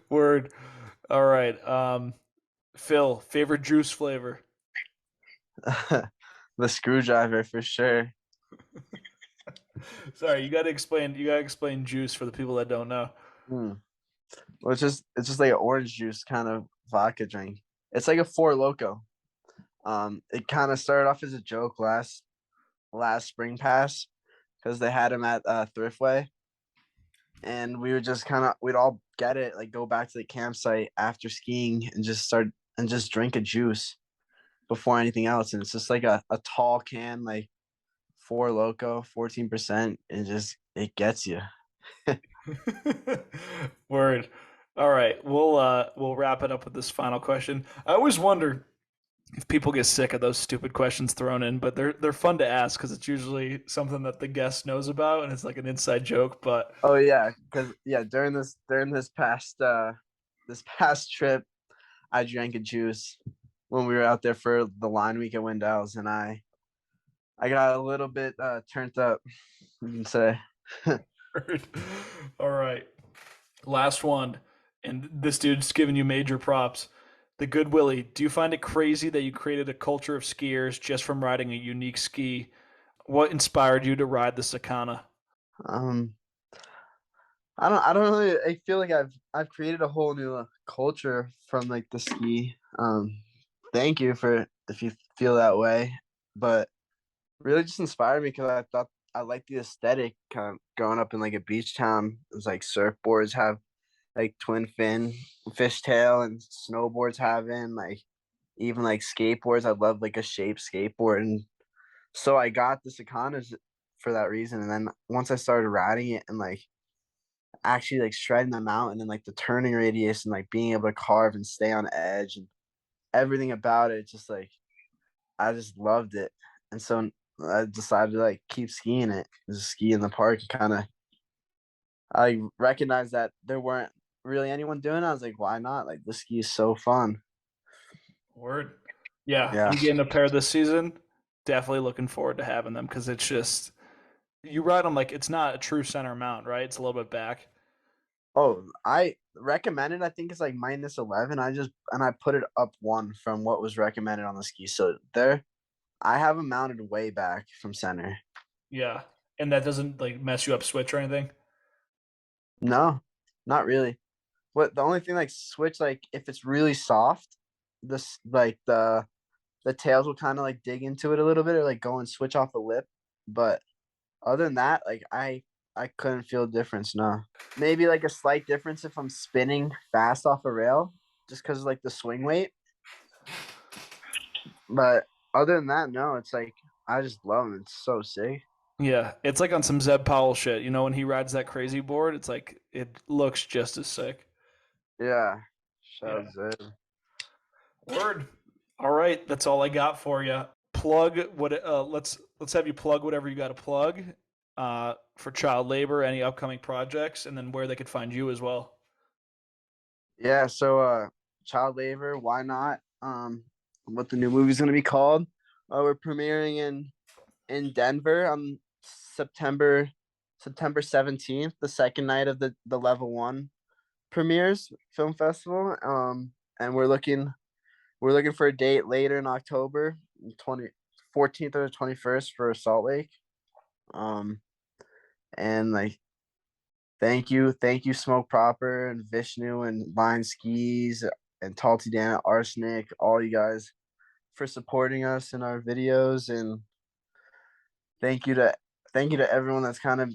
Word. All right. Phil, favorite juice flavor? The screwdriver for sure. Sorry, you got to explain. You got to explain juice for the people that don't know. Hmm. Well, it's just like an orange juice kind of vodka drink. It's like a Four Loco. It kind of started off as a joke last spring pass because they had him at Thriftway, and we would just we'd all get it, like go back to the campsite after skiing and just drink a juice before anything else. And it's just like a tall can, like Four Loco, 14%, and just it gets you. Word. All right, we'll wrap it up with this final question. I always wonder if people get sick of those stupid questions thrown in, but they're fun to ask because it's usually something that the guest knows about and it's like an inside joke. But Oh yeah, because yeah, during this past trip, I drank a juice when we were out there for the line week at Windells, and I got a little bit turned up, you can say. all right, last one, and this dude's giving you major props. The Good Willie, do you find it crazy that you created a culture of skiers just from riding a unique ski? What inspired you to ride the Sakana? Um, I don't really. I feel like I've created a whole new culture from like the ski. Thank you for if you feel that way, but really just inspired me because I thought I liked the aesthetic. Kind of growing up in like a beach town, it was like surfboards have like twin fin fishtail, and snowboards having like even like skateboards. I love like a shaped skateboard, and so I got the Sakanas for that reason. And then once I started riding it and like actually like shredding the mountain and like the turning radius and like being able to carve and stay on edge and everything about it, just like I just loved it. And so I decided to like keep skiing it, just ski in the park. Kind of, I recognized that there weren't really anyone doing it. I was like, why not? Like the ski is so fun. Word. Yeah, Yeah. you getting a pair this season? Definitely looking forward to having them because it's just you ride them like it's not a true center mount, right? It's a little bit back. Oh, I recommended. I think it's like -11. I put it up one from what was recommended on the ski. So there, I have them mounted way back from center. Yeah, and that doesn't like mess you up switch or anything. No, not really. What the only thing like switch like if it's really soft, this like the tails will kind of like dig into it a little bit or like go and switch off the lip. But other than that, like I couldn't feel a difference. No, maybe like a slight difference if I'm spinning fast off a rail, just because like the swing weight. But other than that, no, it's like I just love them. It's so sick. Yeah, it's like on some Zeb Powell shit. You know, when he rides that crazy board, it's like it looks just as sick. Yeah. Yeah. Shows it. Word. All right, that's all I got for you. Plug what? Let's have you plug whatever you got to plug for child labor, any upcoming projects, and then where they could find you as well. Yeah, so child labor, why not? What the new movie's gonna be called. We're premiering in Denver on September 17th, the second night of the level one premieres film festival. And we're looking for a date later in October, 14th or the 21st for Salt Lake. And like thank you, Smoke Proper and Vishnu and Vine Skis and Talty Dan, Arsenic, all you guys for supporting us in our videos, and thank you to everyone that's kind of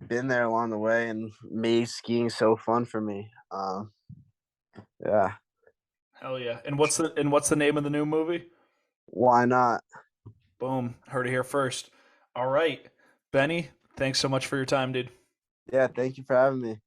been there along the way and made skiing so fun for me. Yeah, Hell yeah! And what's the name of the new movie? why not? Boom, heard it here first. All right, Benny, thanks so much for your time, dude. Yeah, thank you for having me.